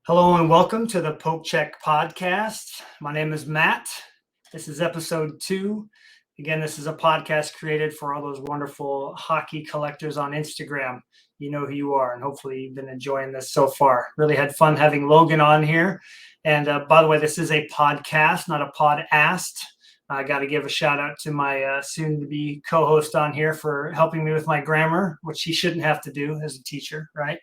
Hello and welcome to the Poke Check podcast. My name is Matt. This is episode 2. Again, this is a podcast created for all those wonderful hockey collectors on Instagram. You know who you are, and hopefully you've been enjoying this so far. Really had fun having Logan on here. And by the way, this is a podcast, not a pod-ast. I got to give a shout out to my soon-to-be co-host on here for helping me with my grammar, which he shouldn't have to do as a teacher, right?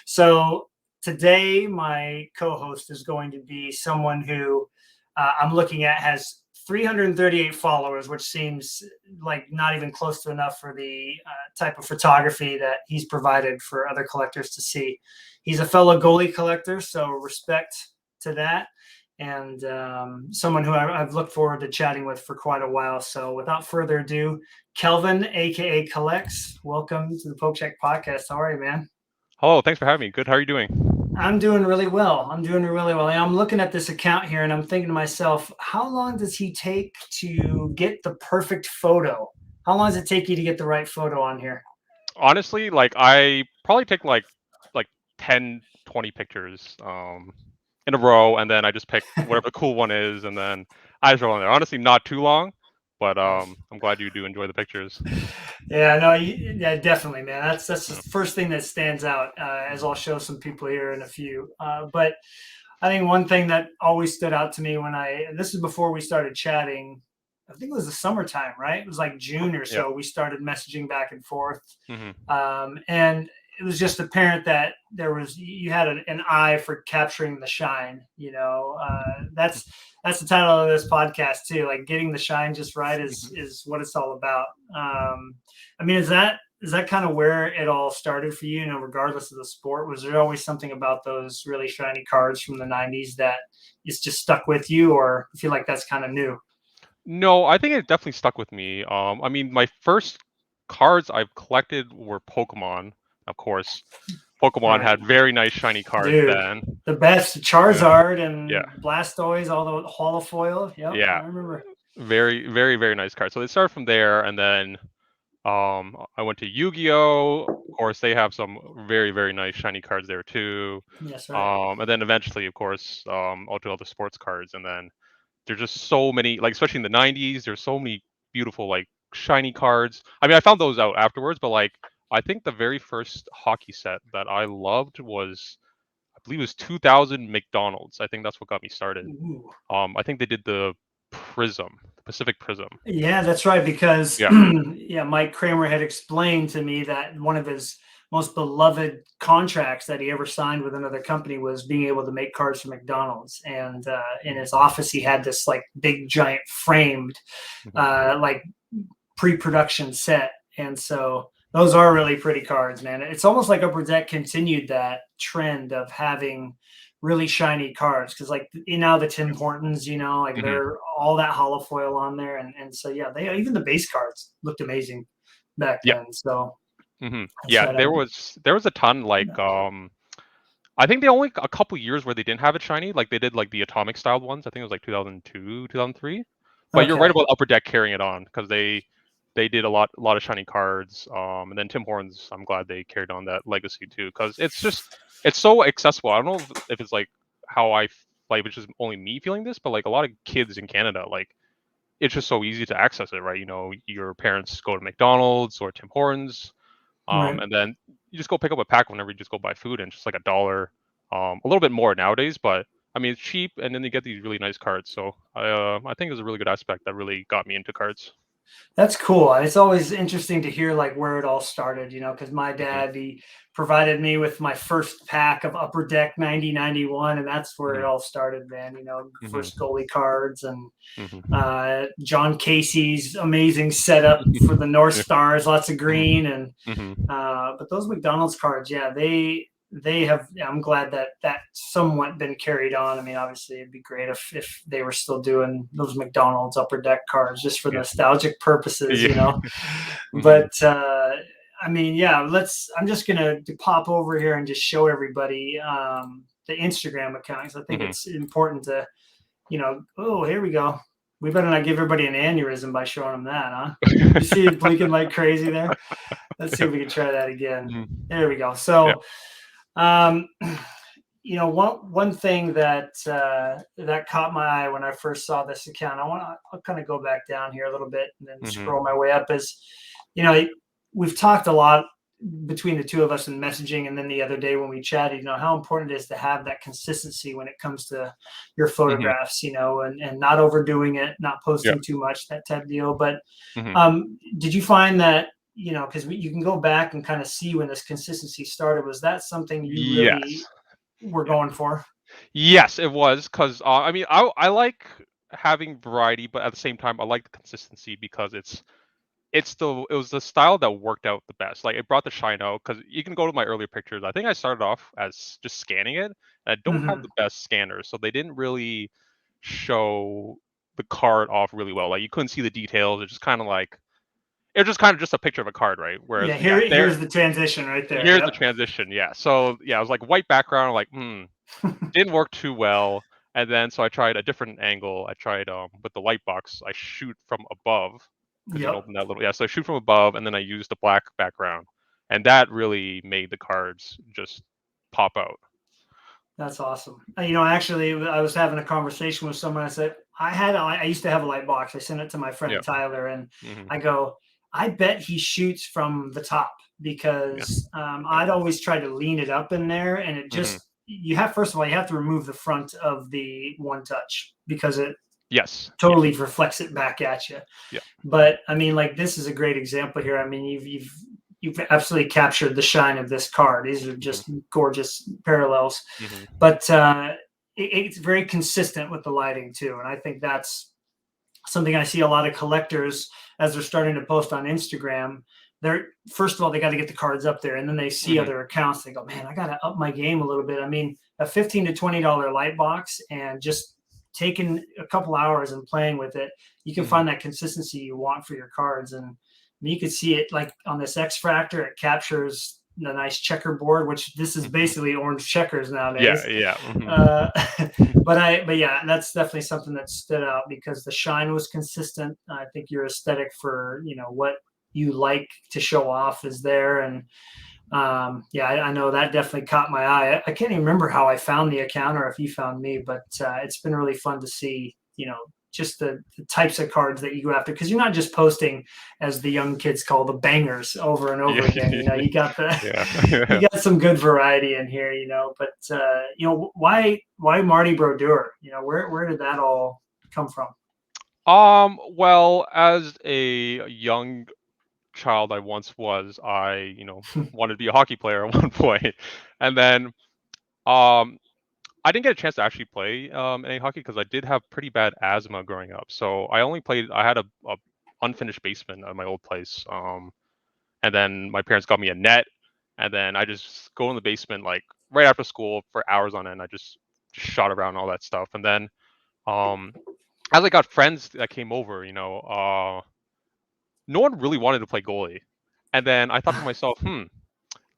So today, my co-host is going to be someone who I'm looking at has 338 followers, which seems like not even close to enough for the type of photography that he's provided for other collectors to see. He's a fellow goalie collector, so respect to that. And someone who I've looked forward to chatting with for quite a while. So without further ado, Kelvin, aka Kollektz, welcome to the Poke Check podcast. How are you, man? Hello, thanks for having me. Good. How are you doing? I'm doing really well. I'm looking at this account here and I'm thinking to myself, how long does he take to get the perfect photo? How long does it take you to get the right photo on here? Honestly, I probably take like 10, 20 pictures in a row, and then I just pick whatever the cool one is, and then I just roll in there. Honestly, not too long, but I'm glad you do enjoy the pictures. Yeah, no, yeah, definitely, man. That's the first thing that stands out, as I'll show some people here in a few. But I think one thing that always stood out to me this is before we started chatting. I think it was the summertime, right? It was like June or so. Yeah. We started messaging back and forth, Mm-hmm. and it was just apparent that you had an eye for capturing the shine. That's the title of this podcast too. Like getting the shine just right is what it's all about. I mean, is that kind of where it all started for you? Regardless of the sport, was there always something about those really shiny cards from the '90s that is just stuck with you, or you feel like that's kind of new? No, I think it definitely stuck with me. I mean, my first cards I've collected were Pokemon, of course. Pokemon Right, had very nice shiny cards dude. then. The best Yeah. Charizard and Yeah. Blastoise, all the holofoil. Yep, Yeah. I remember. Very, very, very nice card. So they started from there, and then I went to Yu-Gi-Oh! Of course, they have some very, very nice shiny cards there too. That's right. And then eventually, of course, I'll do all the sports cards, and then there's just so many, like especially in the '90s, there's so many beautiful like shiny cards. I mean, I found those out afterwards, but like I think the very first hockey set that I loved was, I believe it was 2000 McDonald's. I think that's what got me started. Ooh. I think they did the Prism, the Pacific Prism. Yeah, that's right. Because Yeah. yeah, Mike Kramer had explained to me that one of his most beloved contracts that he ever signed with another company was being able to make cards for McDonald's. And in his office, he had this like big giant framed like pre-production set. And so those are really pretty cards, man. It's almost like Upper Deck continued that trend of having really shiny cards, because like now the Tim Hortons, like Mm-hmm. they're all that holofoil on there, and so yeah, they even the base cards looked amazing back Yeah. then. So Yeah, there was a ton like I think they only a couple years where they didn't have it shiny. Like they did like the atomic styled ones. I think it was like 2002, 2003. But you're right okay, about Upper Deck carrying it on because they did a lot of shiny cards. And then Tim Hortons, I'm glad they carried on that legacy too, because it's so accessible. I don't know if it's like how like it's just only me feeling this, but like a lot of kids in Canada, like it's just so easy to access it, right? Your parents go to McDonald's or Tim Hortons, right. and then you just go pick up a pack whenever you just go buy food, and it's just like $1, a little bit more nowadays, but I mean it's cheap, and then you get these really nice cards. So I think it's a really good aspect that really got me into cards. That's cool. It's always interesting to hear like where it all started, because my Hmm. dad, he provided me with my first pack of Upper Deck 9091, and that's where it Hmm. all started, man. First Hmm. goalie cards and Hmm. John Casey's amazing setup for the North Yeah. Stars, lots of Hmm. green, and Hmm. but those McDonald's cards, yeah, they have. I'm glad that somewhat been carried on. I mean, obviously, it'd be great if they were still doing those McDonald's Upper Deck cards just for Yeah. nostalgic purposes, Yeah. Hmm. But I mean, yeah, I'm just gonna pop over here and just show everybody the Instagram account, because I think Hmm. it's important to, Oh, here we go. We better not give everybody an aneurysm by showing them that, huh? You see it blinking like crazy there? Let's see if we can try that again. Hmm. There we go. Yeah. So, um, one thing that that caught my eye when I first saw this account, I'll kind of go back down here a little bit and then Hmm. scroll my way up. Is you know we've talked a lot between the two of us in messaging, and then the other day when we chatted, how important it is to have that consistency when it comes to your Hmm. photographs, and not overdoing it, not Yeah. posting too much, that type of deal. But Hmm. did you find that, because you can go back and kind of see when this consistency started, was that something you Yes. really were Yeah. going for? Yes, it was because I mean I like having variety, but at the same time I like the consistency because it was the style that worked out the best. Like it brought the shine out because you can go to my earlier pictures. I think I started off as just scanning it. I don't have Hmm. the best scanners, so they didn't really show the card off really well. Like you couldn't see the details. It was just kind of just a picture of a card, right? Yeah, Whereas yeah, here's the transition right there. here's the Yep. transition. Yeah. So yeah, it was like white background. Like didn't work too well. And then so I tried a different angle. I tried with the light box. I shoot from above because you can Yep. open that little, yeah. So I shoot from above, and then I use the black background, and that really made the cards just pop out. That's awesome. Actually, I was having a conversation with someone. I said, I used to have a light box. I sent it to my friend Yeah. Tyler, and Hmm. I go, I bet he shoots from the top, Yeah. because I'd always try to lean it up in there, and it Hmm. just, first of all, you have to remove the front of the One Touch because it Yes. Yeah. totally reflects it back at you. Yeah. But I mean, like, this is a great example here. I mean, you've absolutely captured the shine of this card. These are Hmm. just gorgeous parallels, Hmm. but it's very consistent with the lighting too. And I think that's something I see a lot of collectors as they're starting to post on Instagram. They're, first of all, they got to get the cards up there, and then they see Hmm. other accounts. They go, man, I got to up my game a little bit. I mean, a $15 to $20 light box, and just taking a couple hours and playing with it, you can Hmm. find that consistency you want for your cards. And you could see it like on this X Fractor. It captures the nice checkerboard, which this is Hmm. basically orange checkers Yeah. nowadays. Yeah. Hmm. Uh, but yeah, that's definitely something that stood out because the shine was consistent. I think your aesthetic for what you like to show off is there, and yeah, I know that definitely caught my eye. I can't even remember how I found the account or if you found me, but it's been really fun to see, just the types of cards that you go after, because you're not just posting, as the young kids call, the bangers over and over Yeah. again. You got Yeah. you Yeah. got some good variety in here, but why Marty Brodeur? Where did that all come from? Well, as a young child I once was, wanted to be a hockey player at one point. And then um I didn't get a chance to actually play any hockey because I did have pretty bad asthma growing up. So I had a unfinished basement at my old place. And then my parents got me a net, and then I just go in the basement like right after school for hours on end. I just shot around all that stuff. And then um as I got friends that came over, no one really wanted to play goalie. And then I thought to myself,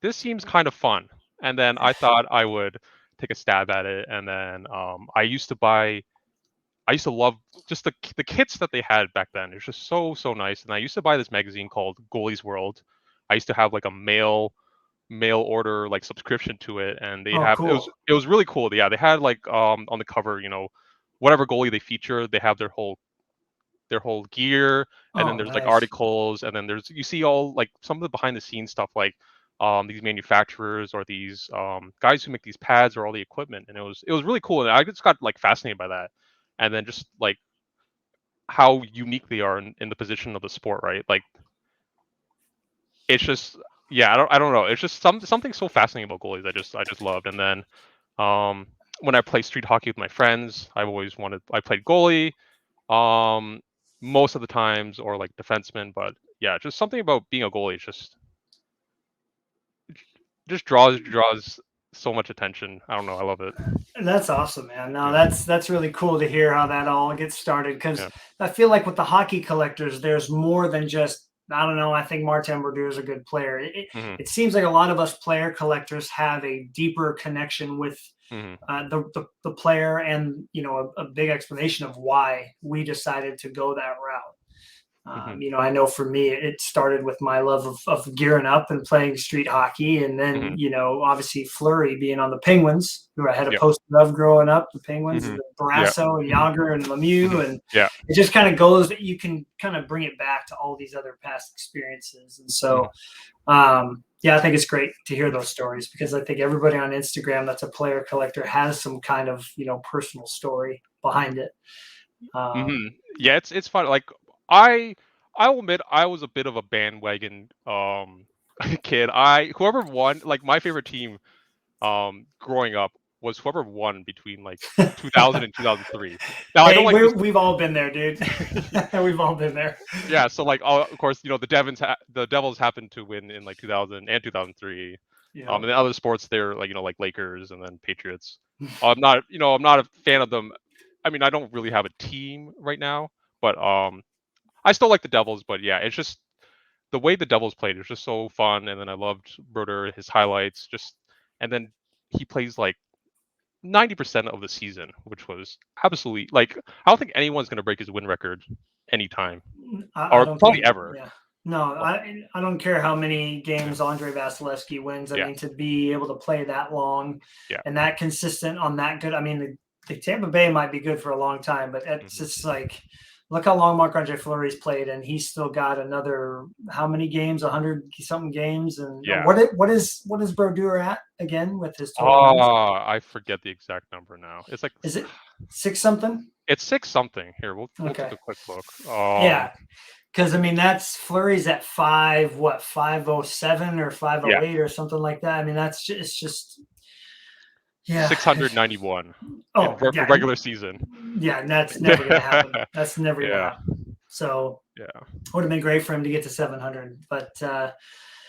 this seems kind of fun. And then I thought I would take a stab at it. And then I used to love just the kits that they had back then. It was just so nice. And I used to buy this magazine called Goalie's World. I used to have like a mail order like subscription to it, and they Oh, have cool. it was really cool. Yeah, they had like on the cover, whatever goalie they feature, they have their whole gear, and then Oh, there's like nice. articles, and then you see all like some of the behind the scenes stuff, like these manufacturers or these guys who make these pads or all the equipment, and it was really cool, and I just got like fascinated by that, and then just like how unique they are in the position of the sport, right? Like it's just yeah, I don't know, it's just something so fascinating about goalies. I just loved, and then um when I play street hockey with my friends, I played goalie um, most of the times, or like defenseman, but yeah, just something about being a goalie just draws so much attention. I don't know, I love it. That's awesome, man. No, Yeah, that's really cool to hear how that all gets started, because yeah, I feel like with the hockey collectors, there's more than just, I don't know. I think Martin Brodeur is a good player. hmm, It seems like a lot of us player collectors have a deeper connection with hmm, the player, and a big explanation of why we decided to go that route. Mhm. I know for me, it started with my love of gearing up and playing street hockey. And then, Mhm. obviously Fleury being on the Penguins, who I had a Yep. poster of growing up, the Penguins, and Mhm. the Yeah. Barrasso and Yager and Mhm. Lemieux. And Yeah. it just kind of goes that you can kind of bring it back to all these other past experiences. And so, Mhm. yeah, I think it's great to hear those stories because I think everybody on Instagram that's a player collector has some kind of, personal story behind it. Mhm. Yeah, it's fun. Like I I'll admit I was a bit of a bandwagon kid. Whoever won, like my favorite team growing up was whoever won between like 2000 and 2003. Now I don't Hey, like this. we've all been there, dude. We've all been there. Yeah, so like of course, the Devils happened to win in like 2000 and 2003. Yeah. And then other sports they're like like Lakers and then Patriots. I'm not a fan of them. I mean, I don't really have a team right now, but I still like the Devils, but yeah, it's just the way the Devils played is just so fun. And then I loved Broder, his highlights, and then he plays like 90% of the season, which was absolutely like I don't think anyone's gonna break his win record anytime I or don't probably think, ever. yeah. No, I don't care how many games Andre Vasilevsky wins. I Yeah, mean, to be able to play that long yeah, and that consistent on that good. I mean, the Tampa Bay might be good for a long time, but it's hmm just like, look how long Marc Andre Fleury's played, and he's still got another how many games? 100 something games. And yeah. what is Brodeur at again with his total wins? Oh, I forget the exact number now. It's like Is it six something? it's six something. Here, we'll take Okay, a quick look. yeah. Because I mean, that's Flurry's at 507 or Yeah, 508 or something like that. I mean, it's just yeah. 691 in Oh yeah, regular season. yeah. And that's never gonna happen. That's never gonna Yeah, happen. So yeah. would have been great for him to get to 700. But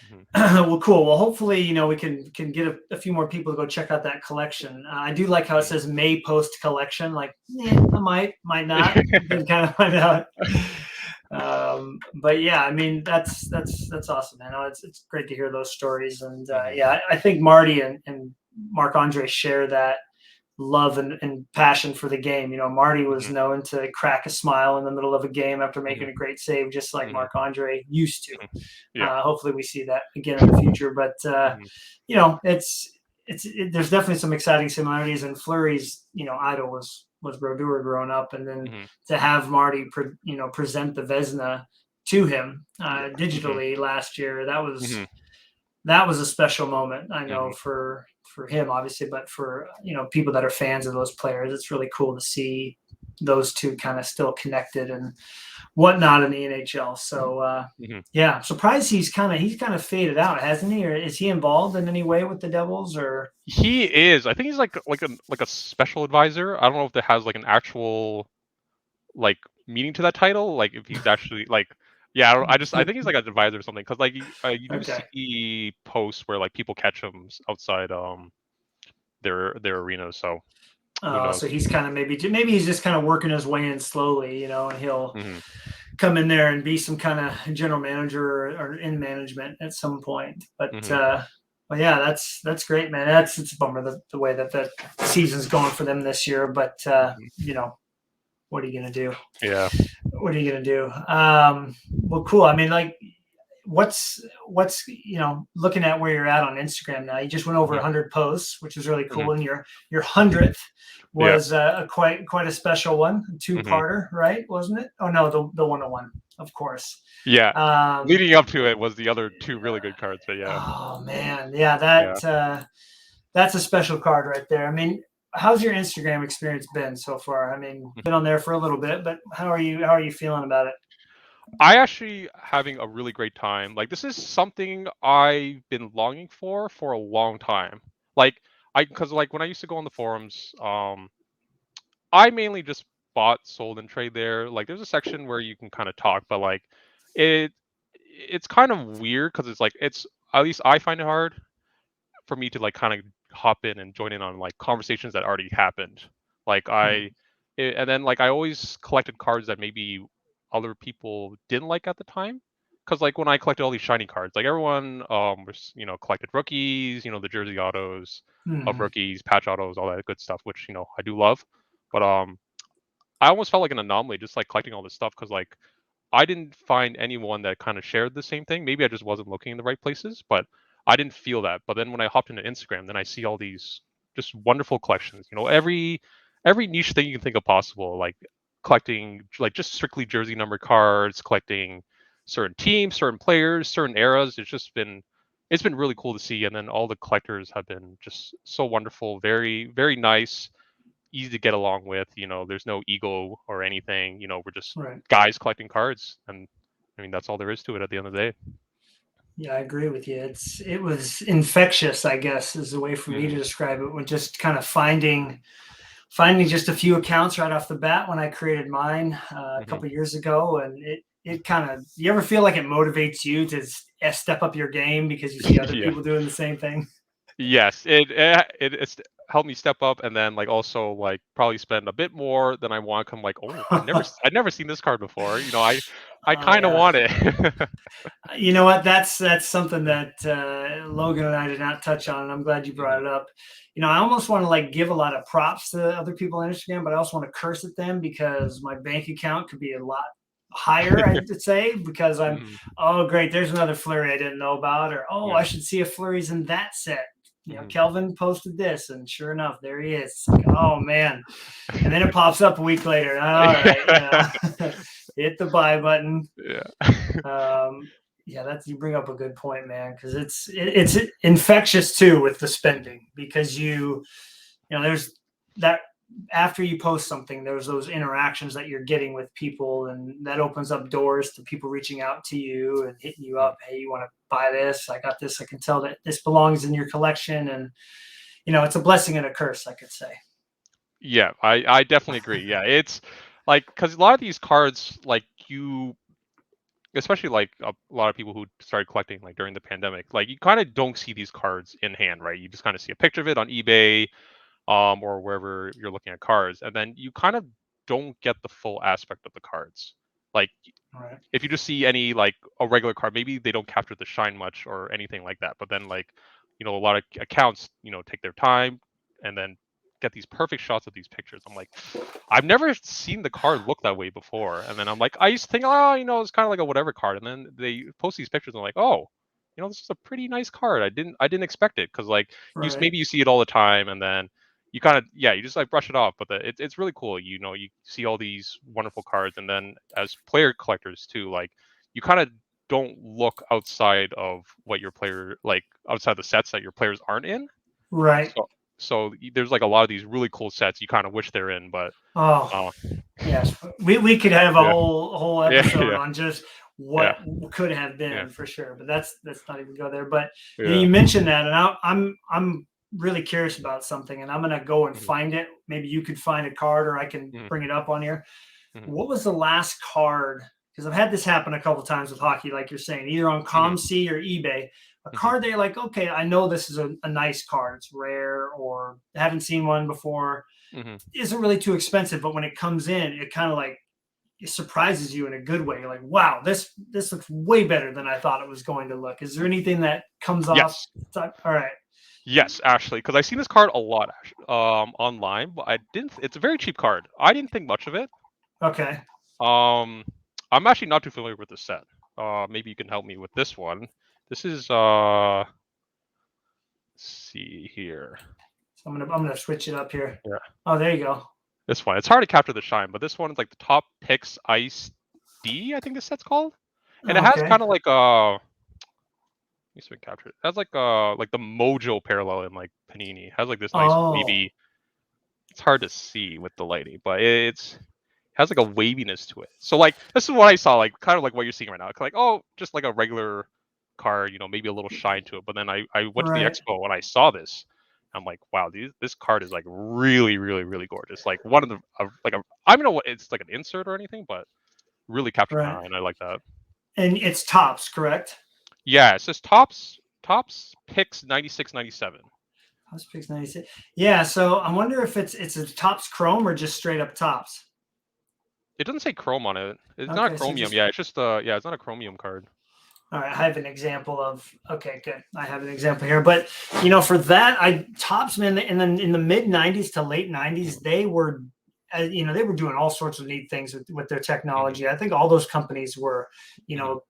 Mhm, well, cool. Well, hopefully, we can get a few more people to go check out that collection. I do like how it mhm. says May post collection. Like, I might not. Then kind of find out. But yeah, I mean that's awesome, man. It's great to hear those stories, and Mhm, yeah, I think Marty and Marc Andre share that love and passion for the game. Marty was mhm, known to crack a smile in the middle of a game after making mhm, a great save, just like mhm, Marc Andre used to. mhm. Yeah. Hopefully, we see that again in the future. But Mhm, there's definitely some exciting similarities. And Fleury's idol was Brodeur growing up, and then mhm. to have Marty present the Vesna to him Yeah. Mhm, digitally last year, mhm, that was a special moment. I know mhm. for him obviously, but for people that are fans of those players, it's really cool to see those two kind of still connected and whatnot in the NHL. So Mhm. yeah, I'm surprised he's kind of faded out, hasn't he? Or is he involved in any way with the Devils? Or He is. I think he's like a special advisor. I don't know if that has like an actual like meaning to that title. Like if he's actually like yeah. I think he's like an advisor or something. Because like you do okay. see posts where like people catch him outside their arenas. So who knows? So he's kind of maybe he's just kind of working his way in slowly, and he'll Hmm. come in there and be some kind of general manager or in management at some point. But Hmm. well, yeah, that's great, man. It's a bummer the way that the season's going for them this year. But Hmm. what are you gonna do? Yeah. What are you gonna do? Well, cool. I mean, like, what's looking at where you're at on Instagram now. You just went over Hmm. 100 posts, which is really Hmm. cool, and your 100th Yeah. was a quite a special one, a Hmm. two-parter, right? Wasn't it? Oh no, the 101, of course. Yeah. Um, Leading up to it was the other two really good cards, but yeah. oh man, yeah, Yeah. that's a special card right there. I mean, how's your Instagram experience been so far? I mean, been on there for a little bit, but how are you feeling about it? I actually having a really great time. Like this is something I've been longing for a long time. Like because like when I used to go on the forums, I mainly just bought, sold, and trade there. Like there's a section where you can kind of talk, but like it it's kind of weird because it's like it's at least I find it hard for me to like kind of hop in and join in on like conversations that already happened. Like Hmm. and then like I always collected cards that maybe other people didn't like at the time. Cause like when I collected all these shiny cards, like everyone was collected rookies, the jersey autos of Hmm. rookies, patch autos, all that good stuff, which I do love. But I almost felt like an anomaly just like collecting all this stuff because like I didn't find anyone that kind of shared the same thing. Maybe I just wasn't looking in the right places, but I didn't feel that. But then when I hopped into Instagram, then I see all these just wonderful collections. Every niche thing you can think of possible, like collecting like just strictly jersey number cards, collecting certain teams, certain players, certain eras. It's been really cool to see. And then all the collectors have been just so wonderful, very, very nice, easy to get along with. There's no ego or anything. We're just Right. guys collecting cards, and I mean that's all there is to it at the end of the day. Yeah, I agree with you. It was infectious, I guess, is the way for me to Mm-hmm. describe it. When just kind of finding just a few accounts right off the bat when I created mine a Mm-hmm. couple years ago, and it kind of, you ever feel like it motivates you to step up your game because you see other Yeah. people doing the same thing? Yes, it's helped me step up, and then like also like probably spend a bit more than I want. I'm like, oh, I've never seen this card before. I Oh kind of yeah. want it. You know what? That's something that Logan and I did not touch on, and I'm glad you brought Mhm. it up. I almost want to like give a lot of props to other people on Instagram, but I also want to curse at them because my bank account could be a lot higher, I'd say, because I'm, Mhm. oh great, there's another flurry I didn't know about, or oh, I Yeah. should see if flurry's in that set. Mhm. Kelvin posted this, and sure enough, there he is. It's like, oh man. And then it pops up a week later. All right, hit the buy button. Yeah. Um, yeah, that's, you bring up a good point, man, because it's infectious too with the spending, because there's that, after you post something, there's those interactions that you're getting with people, and that opens up doors to people reaching out to you and hitting you Mhm. up. Hey, you want to buy this? I got this. I can tell that this belongs in your collection, and it's a blessing and a curse, I could say. Yeah, I definitely agree. Yeah, it's like because a lot of these cards, like especially like a lot of people who started collecting like during the pandemic, like you kind of don't see these cards in hand, right? You just kind of see a picture of it on eBay, or wherever you're looking at cards, and then you kind of don't get the full aspect of the cards. Like All right. if you just see any like a regular card, maybe they don't capture the shine much or anything like that. But then like, a lot of accounts, take their time and then get these perfect shots of these pictures. I'm like, I've never seen the card look that way before. And then I'm like, I used to think, oh, it's kind of like a whatever card. And then they post these pictures. And I'm like, oh, this is a pretty nice card. I didn't expect it because like Right. maybe you see it all the time, and then you kind of you just like brush it off. But it's really cool. You see all these wonderful cards, and then as player collectors too, like you kind of don't look outside of what your player like outside the sets that your players aren't in. Right. So there's like a lot of these really cool sets you kind of wish they're in, but Oh, uh, yes, we could have a yeah, whole yeah, episode yeah, on just yeah, what could have yeah, been, for sure. But let's not even go there. But yeah. you mentioned that, and I'm really curious about something, and I'm gonna go and Mhm, find it. Maybe you could find a card, or I can mhm, bring it up on here. mhm, What was the last card? Because I've had this happen a couple times with hockey, like you're saying, either on mhm, ComC or eBay. A mhm, card that you're like, okay, I know this is a nice card. It's rare, or I haven't seen one before. mhm. Isn't really too expensive, but when it comes in, it kind of like, it surprises you in a good way. You're like, wow, this looks way better than I thought it was going to look. Is there anything that comes off? Yes. All right. Yes, actually, because I've seen this card a lot online, but I didn't. It's a very cheap card. I didn't think much of it. Okay. Um, I'm actually not too familiar with the set. Maybe you can help me with this one. This is let's see here. So I'm gonna switch it up here. Yeah, Oh, there you go. this one. It's hard to capture the shine, but this one is like the top picks ice D. I think this set's called, and it has Okay. kind of like a. Let me see if I can capture it. It has like the Mojo parallel in like Panini. It has like this nice Oh, wavy. It's hard to see with the lighting, but it has like a waviness to it. So like this is what I saw, like kind of like what you're seeing right now. Like, oh, just like a regular car, maybe a little shine to it. But then I went to the right, expo and I saw this. I'm like, wow, this card is like really, really, really gorgeous. Like one of the like a I don't know what it's like an insert or anything, but really captured my right. eye, and I like that. And it's tops, correct? Yeah, it says tops picks 96, 97. Tops picks 96. Yeah. So I wonder if it's a tops chrome or just straight up tops. It doesn't say chrome on it. It's not Okay. So chromium. just, Yeah, it's just yeah, it's not a chromium card. all right, I have an example of, okay, good. I have an example here, but for that, I tops, man, and then in the mid '90s to late '90s, they were they were doing all sorts of neat things with their technology. I think all those companies were,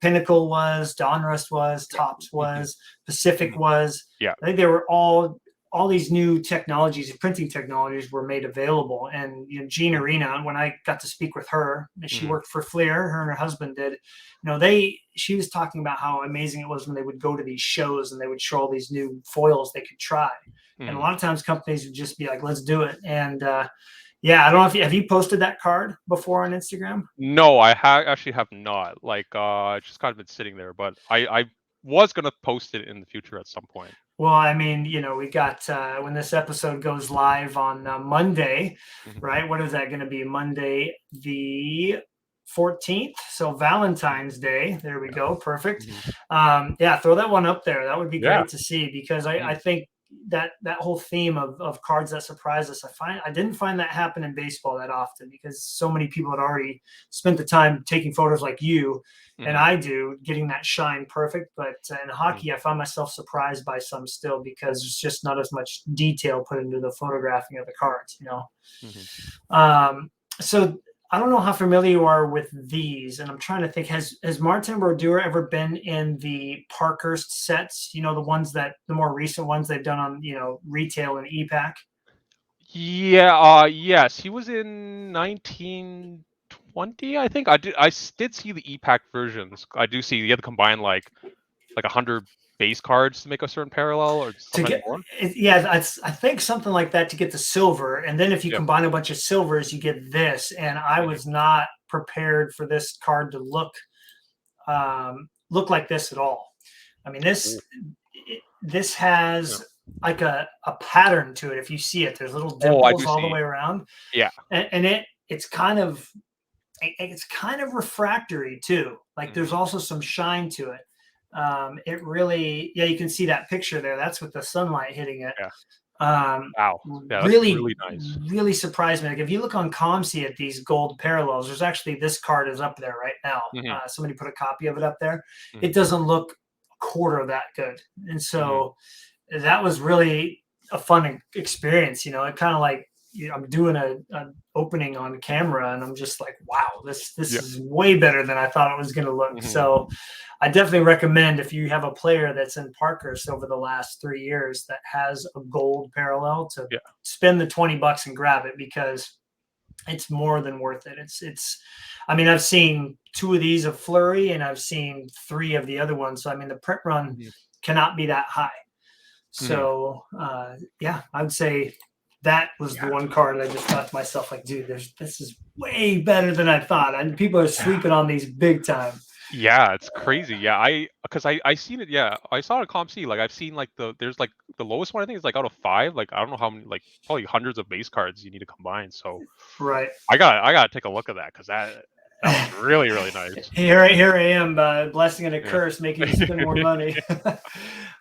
Pinnacle was, Donruss was, Topps was, Pacific was. Yeah. I think they were all these new technologies, printing technologies were made available. And Jean Arena, when I got to speak with her, she worked for Fleer, her and her husband did, she was talking about how amazing it was when they would go to these shows and they would show all these new foils they could try. And a lot of times companies would just be like, let's do it. And yeah, I don't know if have you posted that card before on Instagram? No, I actually have not. Like, it's just kind of been sitting there, but I was gonna post it in the future at some point. Well, I mean, we got when this episode goes live on Monday, right? What is that going to be? Monday the 14th. So Valentine's Day. There we go. Perfect. Yeah, throw that one up there. That would be great to see, because I think that whole theme of cards that surprise us, I didn't find that happen in baseball that often, because so many people had already spent the time taking photos like you and I do, getting that shine perfect. But in hockey, I found myself surprised by some still, because there's just not as much detail put into the photographing of the cards, So I don't know how familiar you are with these, and I'm trying to think, has Martin Brodeur ever been in the Parkhurst sets? The ones the more recent ones they've done on, retail and EPAC? Yeah, yes, he was in 1920, I think. I did see the EPAC versions. I do see you have to combine like 100 base cards to make a certain parallel, or something more. Yeah, I think something like that to get the silver, and then if you combine a bunch of silvers, you get this. And I was not prepared for this card to look like this at all. I mean, this has like a pattern to it. If you see it, there's little dimples all the way around. Yeah, and it's kind of refractory too. Like there's also some shine to it. It really, you can see that picture there. That's with the sunlight hitting it. Wow. Yeah, really nice. Really surprised me. Like if you look on ComC at these gold parallels, there's actually, this card is up there right now. Somebody put a copy of it up there. It doesn't look a quarter of that good. And so that was really a fun experience. It kind of like, I'm doing an opening on camera, and I'm just like, wow, this is way better than I thought it was going to look. So I definitely recommend, if you have a player that's in Parkhurst over the last 3 years that has a gold parallel, to spend the $20 and grab it, because it's more than worth it. I mean, I've seen 2 of these of Fleury, and I've seen 3 of the other ones. So I mean, the print run cannot be that high. So yeah, I would say that was the one card I just thought to myself, like, dude, this is way better than I thought. And people are sleeping on these big time. Yeah, it's crazy. Yeah, because I seen it. Yeah, I saw it at ComC. Like I've seen there's like the lowest one, I think, is like out of 5. Like I don't know how many, like probably hundreds of base cards you need to combine. So right, I gotta take a look at that, because that was really, really nice. Here I am, blessing and a curse, making you spend more money.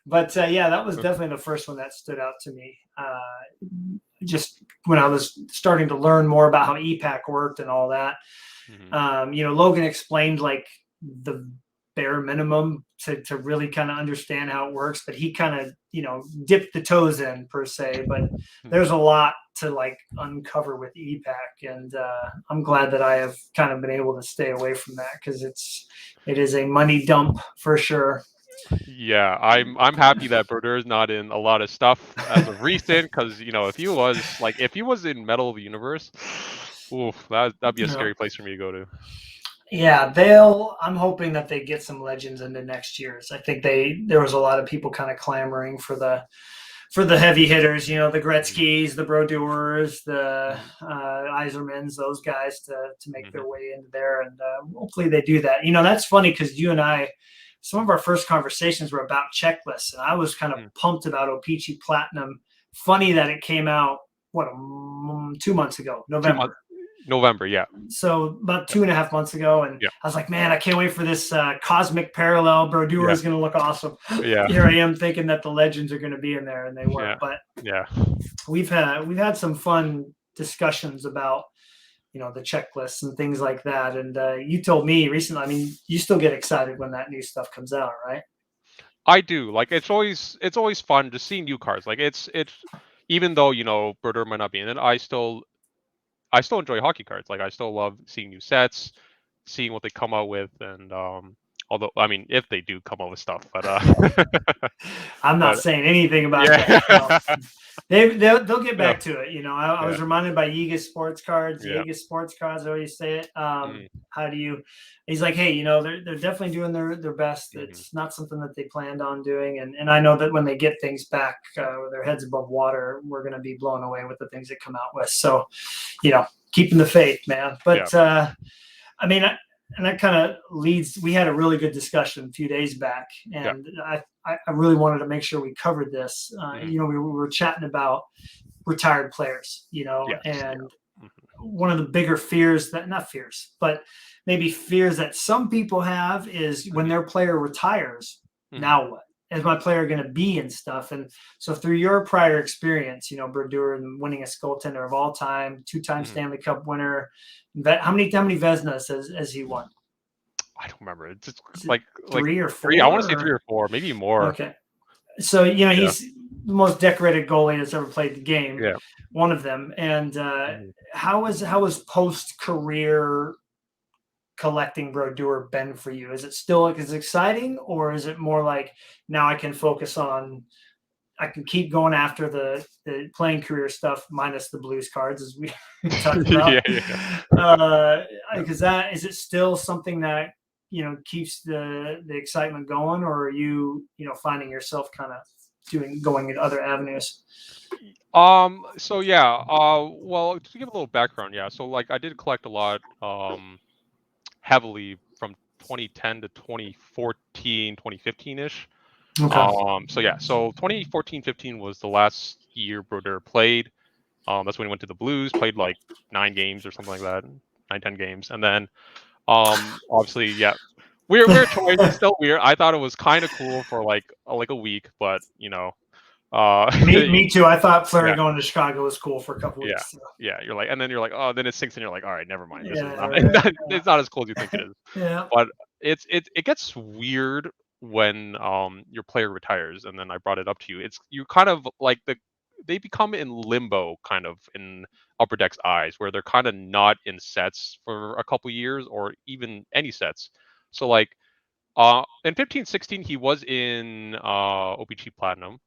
But yeah, that was definitely the first one that stood out to me. Just when I was starting to learn more about how EPAC worked and all that. Logan explained like the bare minimum to really kind of understand how it works, but he kind of dipped the toes in, per se. But there's a lot to like uncover with EPAC, and I'm glad that I have kind of been able to stay away from that, because it is a money dump for sure. Yeah, I'm happy that Brodeur is not in a lot of stuff as of recent, because if he was in Metal of the Universe, oof, that'd be a scary place for me to go to. Yeah, I'm hoping that they get some legends into next year's. I think there was a lot of people kind of clamoring for the heavy hitters, the Gretzkys, the Brodeurs, the Yzermans, those guys to make their way into there, and hopefully they do that. That's funny, because you and I, some of our first conversations were about checklists, and I was kind of pumped about O-Pee-Chee Platinum. Funny that it came out 2 months ago, November, yeah. So about 2.5 months ago, and I was like, man, I can't wait for this cosmic parallel. Brodeur is going to look awesome. Yeah. Here I am thinking that the legends are going to be in there, and they weren't. But we've had some fun discussions about the checklists and things like that. And you told me recently, I mean, you still get excited when that new stuff comes out, right? I do. Like it's always fun just seeing new cards. Like it's even though Brodeur might not be in it, I still I still enjoy hockey cards. Like I still love seeing new sets, seeing what they come out with, and although I mean, if they do come out with stuff, but I'm not but saying anything about that. No. yeah, They'll get yeah, back to it. I yeah, was reminded by Yiga's sports cards. yeah, Yiga's sports cards, I always say it. mm-hmm, How do you? He's like, hey, they're definitely doing their best. mm-hmm. It's not something that they planned on doing, and I know that when they get things back with their heads above water, we're going to be blown away with the things that come out with. So, keeping the faith, man. Yeah, But I mean, and that kind of leads. We had a really good discussion a few days back, yeah, and I really wanted to make sure we covered this. mm-hmm. We were chatting about retired players, Yes, yeah, and mm-hmm. one of the bigger fears that not fears, but maybe fears that some people have is when Mm-hmm. their player retires, Mm-hmm. now what? Is my player going to be and stuff? And so through your prior experience, Brodeur and winningest goaltender of all time, 2-time Mm-hmm. Stanley Cup winner. How many Vezinas has he won? I don't remember. It's just Is it like 3 or 4? three. I want to say 3 or 4, maybe more. Okay. So, Yeah, he's the most decorated goalie that's ever played the game, yeah. one of them. And Mm-hmm. how was post-career collecting Brodeur been for you? Is it still like as exciting, or is it more like now I can focus on I can keep going after the playing career stuff minus the Blues cards as we talked about? Yeah, Because that is it still something that keeps the excitement going, or are you finding yourself kind of going in other avenues? So yeah. Well, to give a little background, yeah. So like, I did collect a lot, heavily from 2010 to 2014, 2015 ish. Okay. So yeah. So 2014, 15 was the last year Brodeur played. That's when he went to the Blues, played like 9 games or something like that, 9, 10 games, and then obviously, yeah. Weird choice. It's still weird. I thought it was kind of cool for like a week, but Me too. I thought Fleury yeah, going to Chicago was cool for a couple yeah, weeks. So. yeah. You're like, and then you're like, oh, then it sinks in. You're like, all right, never mind. This is Yeah, not. right. It's not as cool as you think it is. Yeah. But it gets weird when your player retires, and then I brought it up to you. It's you kind of like they become in limbo, kind of in Upper Deck's eyes, where they're kind of not in sets for a couple years or even any sets. So like in 15-16 he was in OPG Platinum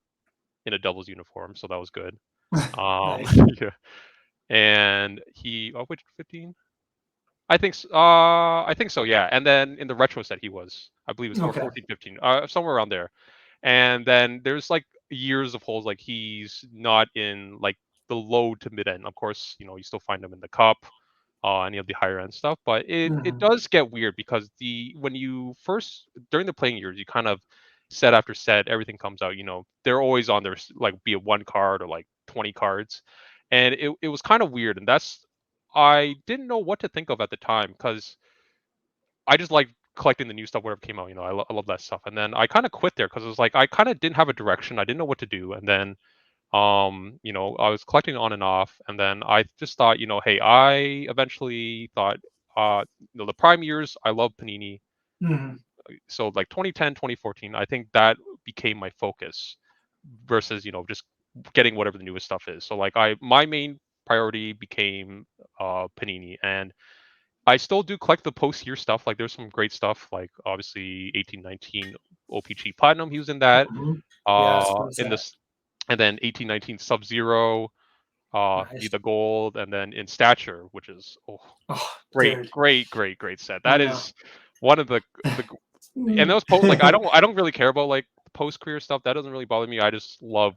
in a doubles uniform, so that was good. Nice. Yeah. And he which 15? I think so, yeah. And then in the retro set he was, I believe it was or Okay. 14, 15, somewhere around there. And then there's like years of holes like he's not in like the low to mid end. Of course, you still find him in the cup, any of the higher end stuff, but it Mhm. does get weird because when you first during the playing years, you kind of set after set, everything comes out. They're always on their like be it 1 card or like 20 cards, and it was kind of weird, and I didn't know what to think of at the time because I just like collecting the new stuff whatever came out. I love that stuff, and then I kind of quit there because it was like I kind of didn't have a direction. I didn't know what to do, and then I was collecting on and off, and then I just thought, hey, I eventually thought, the prime years, I love Panini. Mhm. So like 2010, 2014, I think that became my focus versus, just getting whatever the newest stuff is. So like my main priority became Panini, and I still do collect the post year stuff. Like there's some great stuff, like obviously 1819 OPG Platinum. He was in that. Mhm. Yes. What is In that? this, and then 1819 Sub Zero, Nice. the gold, and then in stature, which is Oh, great, dude. great set. That Yeah. is one of the and those post like I don't really care about like post career stuff. That doesn't really bother me. I just love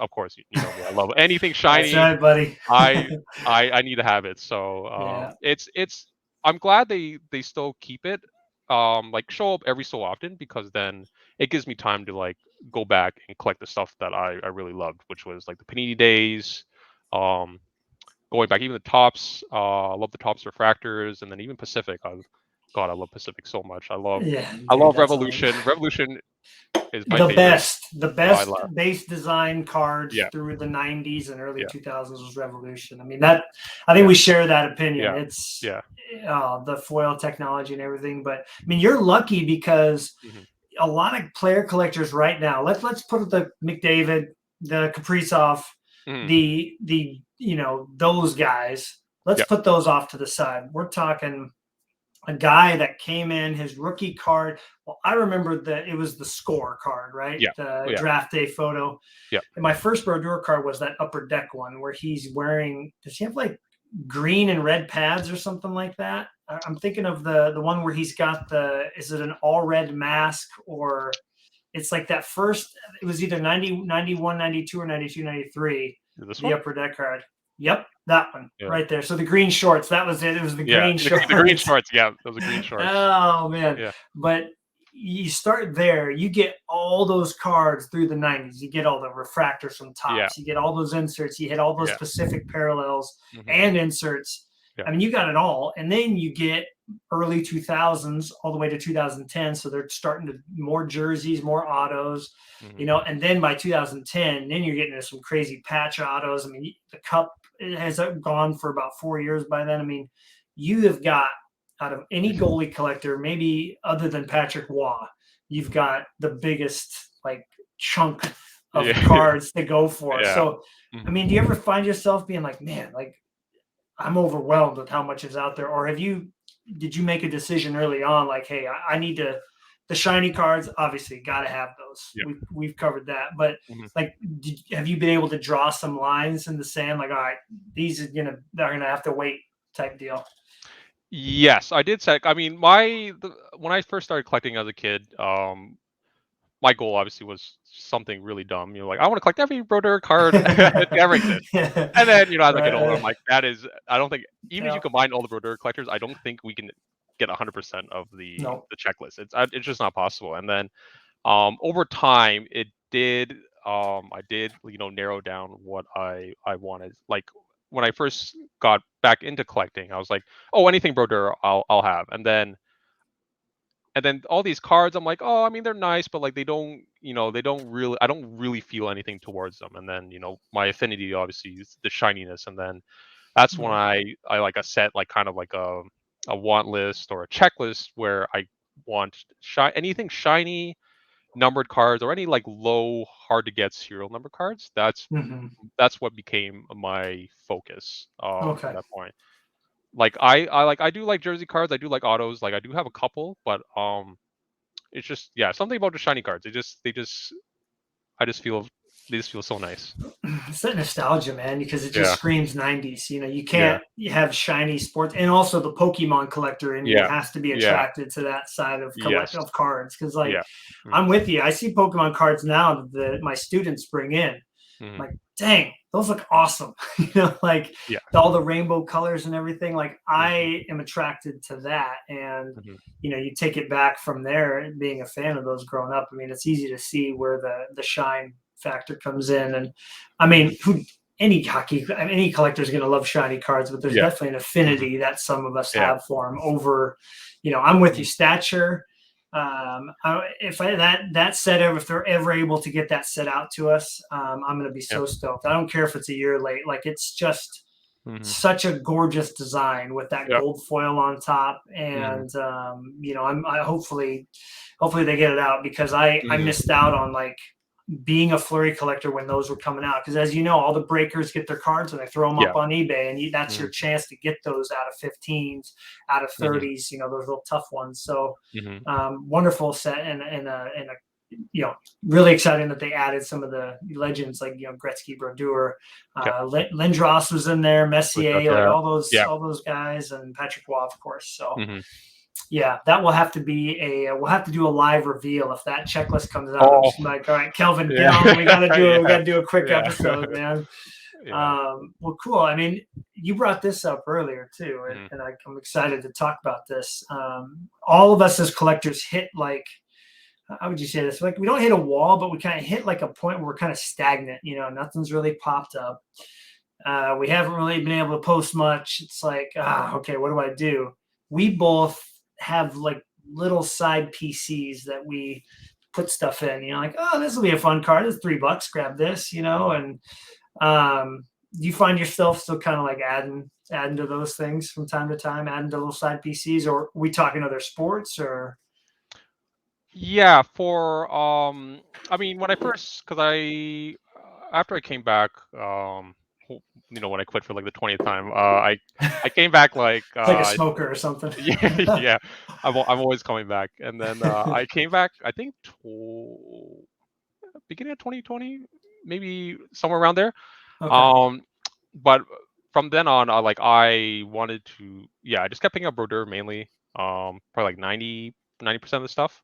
of course you know me. I love anything That's shiny. right, buddy. I I need to have it. So Yeah. it's I'm glad they still keep it. Like show up every so often because then it gives me time to like go back and collect the stuff that I really loved, which was like the Panini days. Um, Going back even the tops. I love the tops refractors, and then even Pacific. God, I love Pacific so much. Yeah, I dude. love That's all. Revolution. Revolution is my the favorite. best the Oh, I best love. base design cards Yeah, through the 90s and early yeah, 2000s was Revolution. I mean, that I think yeah, we share that opinion. yeah, It's yeah. the foil technology and everything, but I mean, you're lucky because Hmm. a lot of player collectors right now, let's put the McDavid, the Kaprizov, Hmm. the those guys let's Yeah. put those off to the side. We're talking a guy that came in his rookie card. Well, I remember that it was the score card, right? Yeah. The Yeah. draft day photo. Yeah. And my first Brodeur card was that upper deck one where he's wearing, does he have like green and red pads or something like that? I'm thinking of the one where he's got is it an all red mask, or it's like that first, it was either 90, 91, 92, or 92, 93, This the one. upper deck card. Yep, that one Yeah. right there. So the green shorts, that was it. It was the Yeah. green shorts. The green shorts. Yeah, those are green shorts. Oh man. Yeah. But you start there, you get all those cards through the 90s. You get all the refractors from Tops. Yeah. You get all those inserts. You hit all those Yeah. specific parallels Mhm. and inserts. Yeah. I mean, you got it all. And then you get early 2000s all the way to 2010. So they're starting to more jerseys, more autos, Mhm. you know. And then by 2010, then you're getting into some crazy patch autos. I mean, the Cup has gone for about 4 years by then. I mean, you have got, out of any goalie collector, maybe other than Patrick Waugh, you've got the biggest like chunk of Yeah. cards to go for. Yeah. So, Mhm. I mean, do you ever find yourself being like, man, like I'm overwhelmed with how much is out there? Or did you make a decision early on, like, hey, I need the shiny cards, obviously got to have those. Yeah. We've covered that. But Mhm. like, have you been able to draw some lines in the sand? Like, all right, they're going to have to wait type deal. Yes, I did say. I mean, when I first started collecting as a kid, my goal obviously was something really dumb. You know, like I want to collect every Brodeur card that ever exists. And then, as I get older, I'm like, I don't think even if you combine all the Brodeur collectors, I don't think we can get 100% of the checklist. It's just not possible. And then, over time, I did narrow down what I wanted. Like when I first got back into collecting, I was like, oh, anything Brodeur, I'll have. And then all these cards, I'm like, oh, I mean, they're nice, but like they don't really, I don't really feel anything towards them. And then, my affinity obviously is the shininess. And then that's when I like a set, like kind of like a want list or a checklist where I want anything shiny, numbered cards, or any like low, hard to get serial number cards. That's what became my focus at that point. Like I do like jersey cards, I do like autos, like I do have a couple, but it's just something about the shiny cards. I just feel they just feel so nice. It's that nostalgia, man, because it just Yeah. screams 90s. You can't have shiny sports, and also the Pokemon collector in you has to be attracted to that side of of cards. Because like I'm with you. I see Pokemon cards now that my students bring in. Like, dang, those look awesome. Like all the rainbow colors and everything. Like I am attracted to that. And you take it back from there, being a fan of those growing up. I mean, it's easy to see where the shine factor comes in. And I mean, any collector is going to love shiny cards, but there's definitely an affinity that some of us have for them over, I'm with you, stature. If they're ever able to get that set out to us, I'm going to be so stoked. I don't care if it's a year late. Like, it's just such a gorgeous design with that gold foil on top. And, I hopefully they get it out, because I missed out on like being a flurry collector when those were coming out. Because as you know, all the breakers get their cards and they throw them up on eBay, and that's your chance to get those out of 15s, out of 30s, those little tough ones. So wonderful set, and really exciting that they added some of the legends like Gretzky, Brodeur, Lindros was in there, Messier, like all those guys, and Patrick Waugh, of course. So that will have to be we'll have to do a live reveal if that checklist comes out. I'm like, all right, Kelvin, get on. We got to do a quick episode, man. Well, cool. I mean, you brought this up earlier too, and I'm excited to talk about this. All of us as collectors hit like, how would you say this? Like, we don't hit a wall, but we kind of hit like a point where we're kind of stagnant. Nothing's really popped up. We haven't really been able to post much. It's like, okay, what do I do? We both have like little side PCs that we put stuff in, like, oh, this will be a fun card. It's $3. Grab this, and you find yourself still kind of like adding to those things from time to time, adding to little side PCs, or are we talking other sports or? Yeah, I mean, when I first, because after I came back, when I quit for like the 20th time. I came back like Like a smoker or something. yeah, yeah. I'm always coming back, and then I came back. I think beginning of 2020, maybe somewhere around there. Okay. Um, but from then on, I wanted to, yeah, I just kept picking up Brodeur mainly. Probably like 90% of the stuff.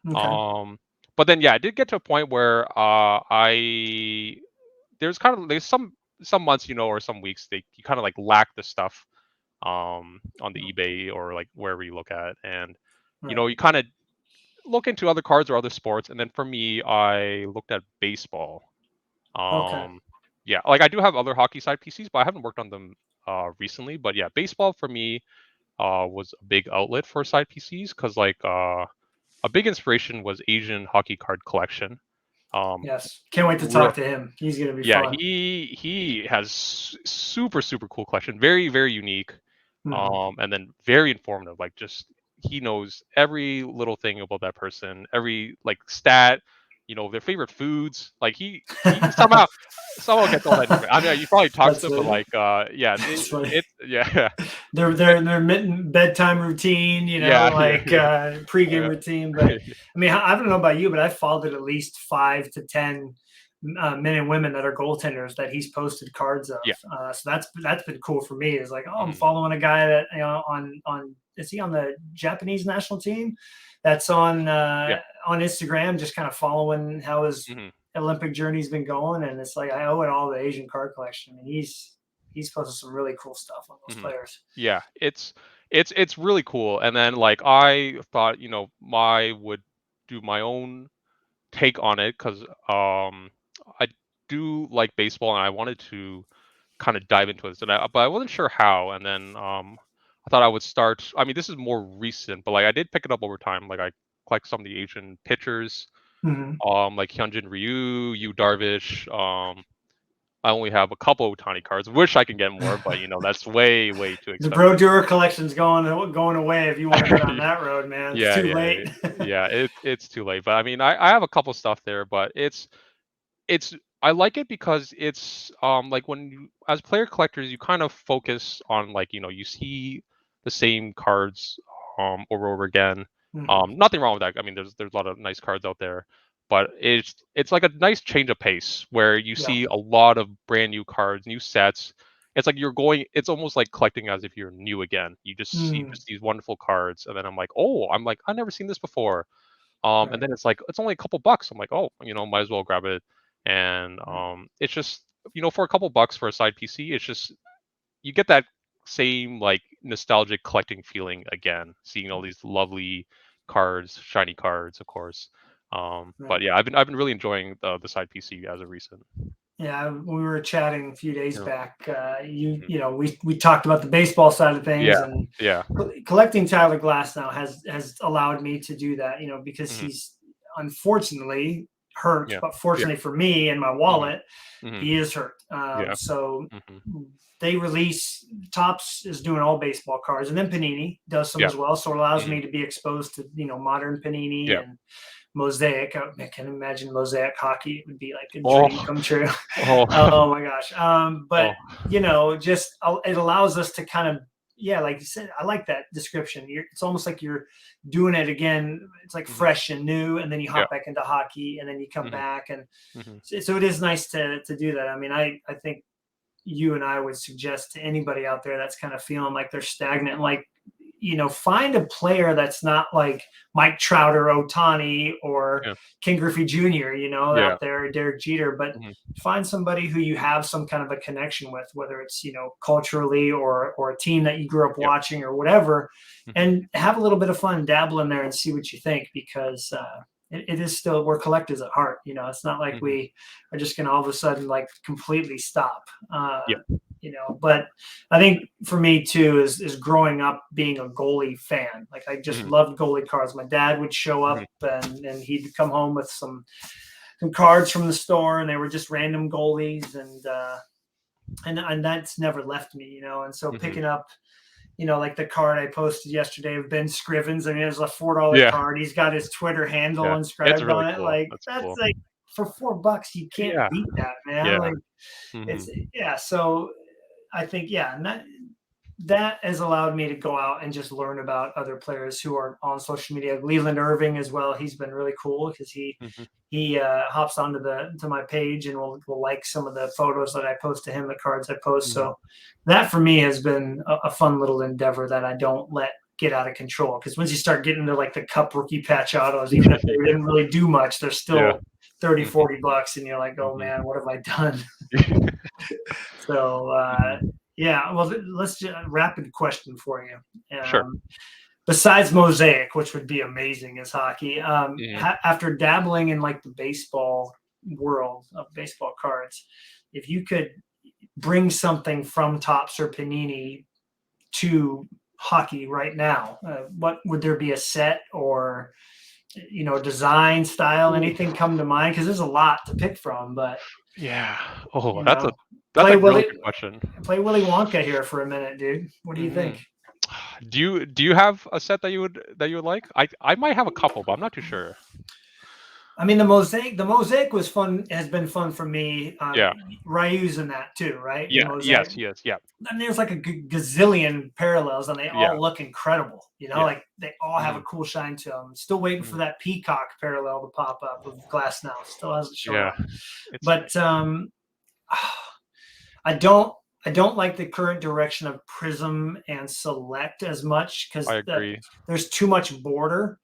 Okay. Um, but then yeah, I did get to a point where I there's some months, or some weeks you kind of like lack the stuff on the eBay or like wherever you look at, and Right. you kind of look into other cards or other sports, and then for me, I looked at baseball. Okay. um yeah, like I do have other hockey side PCs, but I haven't worked on them recently. But yeah, baseball for me was a big outlet for side PCs, because a big inspiration was Asian hockey card collection. um Yes. Can't wait to real talk to him. He's gonna be Yeah, fun. he has super super cool collection, very very unique, Hmm. and then very informative. Like, just he knows every little thing about that person, every like stat, their favorite foods. Like he somehow gets all that information. I mean, you probably talked That's to him, but funny. like yeah, That's funny. it yeah Their bedtime routine, yeah yeah like yeah pregame yeah routine. But I mean, I don't know about you, but I've followed at least 5 to 10 men and women that are goaltenders that he's posted cards of. yeah. So that's been cool for me. Is like, oh, I'm Mhm. following a guy that on is he on the Japanese national team? That's Yeah. on Instagram, just kind of following how his Mhm. Olympic journey's been going, and it's like I owe it all the Asian card collection. I mean, he's posted some really cool stuff on those Mhm. players. Yeah, it's really cool. And then like I thought, I would do my own take on it, because I do like baseball, and I wanted to kind of dive into it, but I wasn't sure how. And then I thought I would start. I mean, this is more recent, but like I did pick it up over time. Like I collect some of the Asian pitchers, Mm-hmm. like Hyunjin Ryu, Yu Darvish. I only have a couple Otani cards. Wish I could get more, but that's way way too The expensive. Brodeur collection's going away if you want to go down that road, man. It's Yeah, too yeah, late. yeah. It's too late. But I mean, I have a couple stuff there, but it's I like it because it's like when you, as player collectors, you kind of focus on, like, you see the same cards over and over again. Hmm. Nothing wrong with that. I mean, there's a lot of nice cards out there, but it's like a nice change of pace where you Yeah. see a lot of brand new cards, new sets. It's like it's almost like collecting as if you're new again. You just see Mm. just these wonderful cards, and then I'm like, I've never seen this before. And Right. then it's like it's only a couple bucks. I'm like, oh, might as well grab it. And Right. it's just, for a couple bucks for a side PC, it's just you get that same like nostalgic collecting feeling again, seeing all these lovely cards, shiny cards, of course. But Right. yeah, I've been really enjoying the side PC as of recent. Yeah, we were chatting a few days Yeah. back. You Mhm. you know we talked about the baseball side of things, Yeah. and Yeah. collecting Tyler Glass now has allowed me to do that. Because Hmm. he's unfortunately hurt, Yeah. but Yeah. fortunately for me and my Hmm. wallet, Hmm. he is hurt. Yeah. So Hmm. they release Tops is doing all baseball cards, and then Panini does some Yeah. as well. So it allows Hmm. me to be exposed to modern Panini Yeah. and Mosaic. I can imagine Mosaic hockey. It would be like a dream Oh. come true. Oh. Oh my gosh. But Oh. just it allows us to kind of, yeah, like you said, I like that description. It's almost like you're doing it again. It's like Hmm. fresh and new, and then you Yeah. hop back into hockey, and then you come Hmm. back, and Hmm. so it is nice to do that. I mean, I think you and I would suggest to anybody out there that's kind of feeling like they're stagnant, like, find a player that's not like Mike Trout or Otani or Yeah. Ken Griffey Jr., Yeah. out there, Derek Jeter, but Hmm. find somebody who you have some kind of a connection with, whether it's, culturally or a team that you grew up Yeah. watching or whatever, Hmm. and have a little bit of fun, dabble in there and see what you think, because it is still, we're collectors at heart. It's not like Hmm. we are just going to all of a sudden like completely stop. Yeah. But I think for me too is growing up being a goalie fan. Like, I just Hmm. loved goalie cards. My dad would show Hmm. up, and he'd come home with some cards from the store, and they were just random goalies, and that's never left me. And so Hmm. picking up, like the card I posted yesterday of Ben Scrivens. I mean, it's a $4 Yeah. card. He's got his Twitter handle Yeah. It's inscribed really on it. cool. Like, That's that's cool. like, for $4, you can't Yeah. beat that, man. Yeah. Like, Hmm. it's, yeah. So I think, yeah, and that has allowed me to go out and just learn about other players who are on social media. Leland Irving as well. He's been really cool because he hops onto to my page and will like some of the photos that I post to him, the cards I post. So that for me has been a fun little endeavor that I don't let get out of control. Because once you start getting into like the Cup rookie patch autos, even if they didn't really do much, they're still 30, $40, and you're like, oh man, what have I done? So yeah, well, let's just rapid question for you. Sure. Besides Mosaic, which would be amazing as hockey, after dabbling in like the baseball world of baseball cards, if you could bring something from Topps or Panini to hockey right now, what would there be, a set or design style, anything come to mind? Because there's a lot to pick from, but yeah, that's play a really good question. Play Willy Wonka here for a minute, dude. What do you think? Do you have a set that you would like? I might have a couple, but I'm not too sure. I mean, the mosaic was fun. Has been fun for me. Ryu's in that too, right? Yeah. Yes. Yeah. And there's like a gazillion parallels, and they all look incredible. Like they all have a cool shine to them. Still waiting for that Peacock parallel to pop up with Glass now. Still hasn't shown up. But I don't like the current direction of Prism and Select as much, because there's too much border.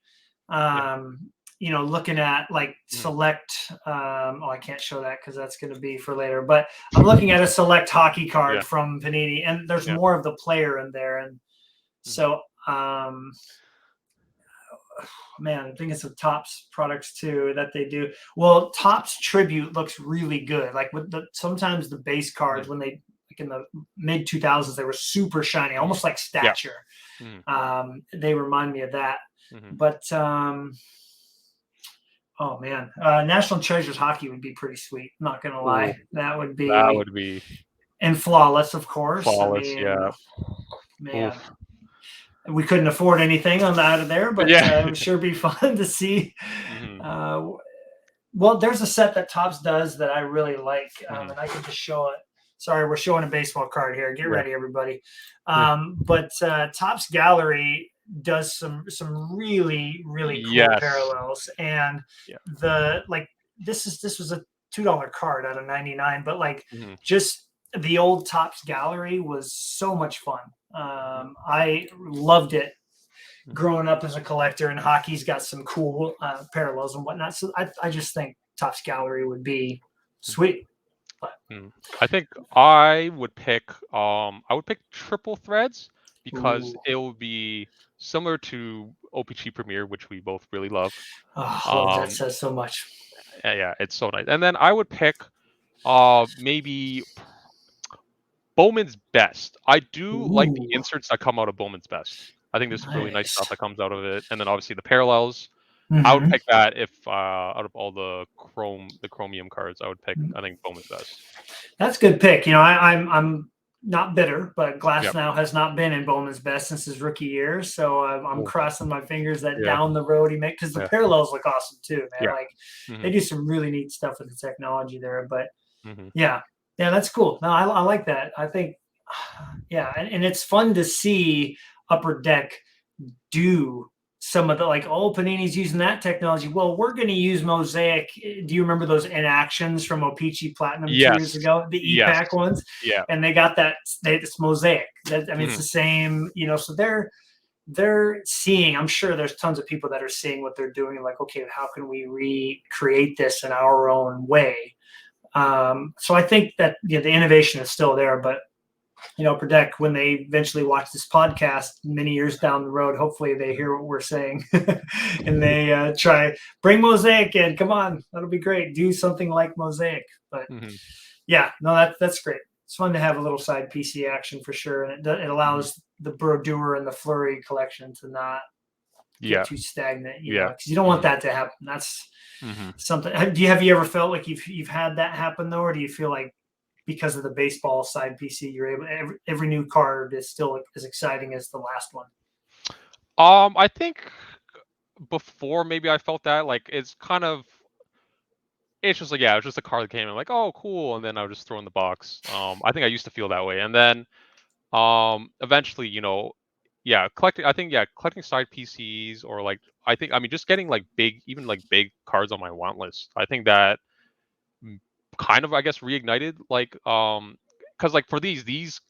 Looking at like Select, I can't show that because that's going to be for later, but I'm looking at a Select hockey card from Panini, and there's more of the player in there. And so, man, I think it's the Topps products too that they do. Well, Topps Tribute looks really good. Like with sometimes the base cards, when they, like in the mid 2000s, they were super shiny, almost like Stature. They remind me of that. But, oh man, National Treasures hockey would be pretty sweet. Not gonna lie, that would be, and Flawless, of course. Flawless, man. Oof. We couldn't afford anything on out of there, but it would sure be fun to see. Well, there's a set that Topps does that I really like, and I can just show it. Sorry, we're showing a baseball card here. Get ready, everybody. But Topps Gallery does some really cool parallels, and this was a $2 card out of 99, but like just the old Topps Gallery was so much fun. I loved it growing up as a collector, and hockey's got some cool parallels and whatnot. So I just think Topps Gallery would be sweet. But I think I would pick triple threads, because it will be similar to OPC Premier, which we both really love. That says so much. Yeah, it's so nice. And then I would pick maybe Bowman's Best. I do like the inserts that come out of Bowman's Best. I think there's really nice stuff that comes out of it. And then obviously the parallels. I would pick that if out of all the chromium cards, I would pick, I think, Bowman's Best. That's a good pick. I'm not bitter, but Glass now has not been in Bowman's Best since his rookie year, so I'm crossing my fingers that down the road he makes, because the parallels look awesome too, man. Like they do some really neat stuff with the technology there. But yeah, that's cool. No, I like that. I think and it's fun to see Upper Deck do some of the, like, Panini's using that technology. Well, we're going to use Mosaic. Do you remember those inactions from O-Pee-Chee Platinum 2 years ago? The E-Pack ones? Yeah. And they got that, it's Mosaic. It's the same, so they're seeing, I'm sure there's tons of people that are seeing what they're doing, like, okay, how can we recreate this in our own way? So I think that the innovation is still there, but Upper Deck, when they eventually watch this podcast many years down the road, hopefully they hear what we're saying and they try bring Mosaic in. Come on, that'll be great. Do something like Mosaic. But that's great. It's fun to have a little side PC action for sure, and it allows the Brodeur and the Flurry collection to not get too stagnant. Because you don't want that to happen. That's something. Have you ever felt like you've had that happen though, or do you feel like, because of the baseball side PC, you're able, every new card is still as exciting as the last one? I think before maybe I felt that, like, it's kind of, it's just like, yeah, it was just a card that came in like, oh, cool, and then I would just throw in the box. I think I used to feel that way, and then eventually, yeah, collecting. I think, yeah, collecting side PCs, or like, I mean, just getting like big, even like big cards on my want list. I think that kind of, I guess, reignited like, because like for these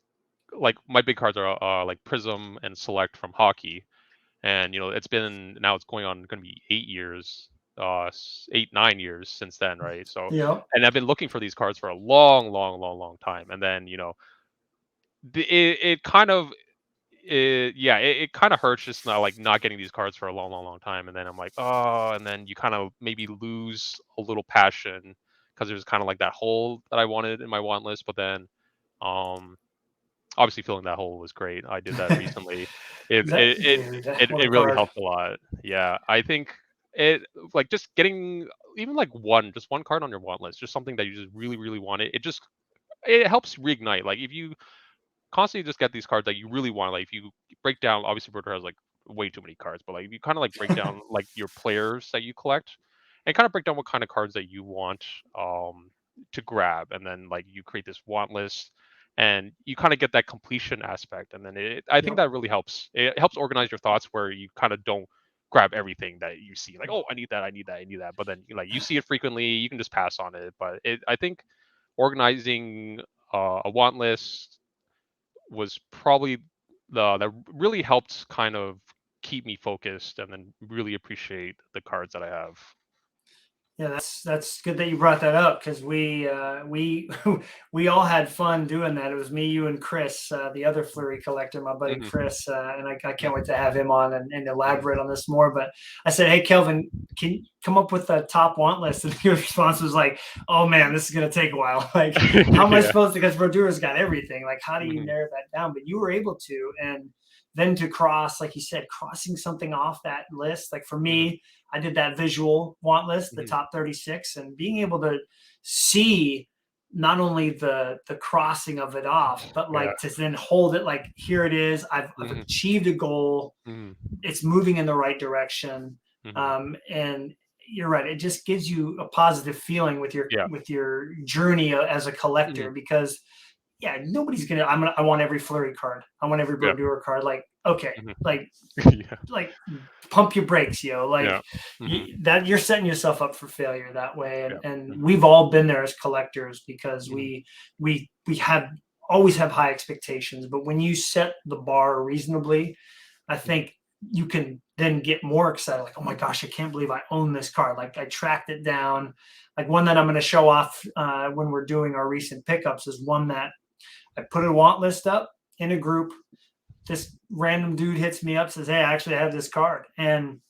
like my big cards are like Prism and Select from hockey, and it's been, now it's going on, going to be 8 years, 8 9 years since then, right? So, Yeah. and I've been looking for these cards for a long, long, long, long time, and then it kind of, yeah, it kind of hurts just not getting these cards for a long, long, long time, and then I'm like, oh, and then you kind of maybe lose a little passion because there's kind of like that hole that I wanted in my want list, but then, um, obviously filling that hole was great. I did that recently. It That it it dude, what a it really card. helped a lot. Yeah, I think it, like, just getting even like just one card on your want list, just something that you just really, really wanted. It helps reignite. Like, if you constantly just get these cards that you really want. Like, if you break down, obviously Broder has like way too many cards, but like if you kind of like break down like your players that you collect, and kind of break down what kind of cards that you want to grab, and then like you create this want list, and you kind of get that completion aspect, and then I think Yep. that really helps. It helps organize your thoughts where you kind of don't grab everything that you see, like, oh, I need that, I need that, I need that, but then like you see it frequently, you can just pass on it. But I think organizing a want list was probably the that really helped kind of keep me focused, and then really appreciate the cards that I have. Yeah, that's good that you brought that up, because we we all had fun doing that. It was me, you, and Chris, the other Flurry collector, my buddy Hmm. Chris, and I can't wait to have him on and Hmm. elaborate on this more. But I said, hey, Kelvin, can you come up with a top want list? And your response was like, oh man, this is gonna take a while. Like, how am I Yeah. supposed to? Because Brodura's got everything. Like, how do you Hmm. narrow that down? But you were able to, and then to cross, like you said, crossing something off that list. Like for Hmm. me, I did that visual want list, the Hmm. top 36, and being able to see not only the crossing of it off, but Yeah. like to then hold it like, here it is. I've Hmm. achieved a goal. Hmm. It's moving in the right direction. Hmm. And you're right. It just gives you a positive feeling Yeah. with your journey as a collector, Hmm. because yeah, nobody's gonna. I want every Flurry card. I want every Yeah. Brodeur card. Like, okay, Hmm. like Yeah. like pump your brakes, yo. Yeah. Like, Hmm. that you're setting yourself up for failure that way. Yeah. And Hmm. we've all been there as collectors, because Hmm. we have always have high expectations, but when you set the bar reasonably, I Hmm. think you can then get more excited. Like, oh my gosh, I can't believe I own this card. Like, I tracked it down. Like, one that I'm going to show off when we're doing our recent pickups is one that I put a want list up in a group. This random dude hits me up, says, hey, I actually have this card, and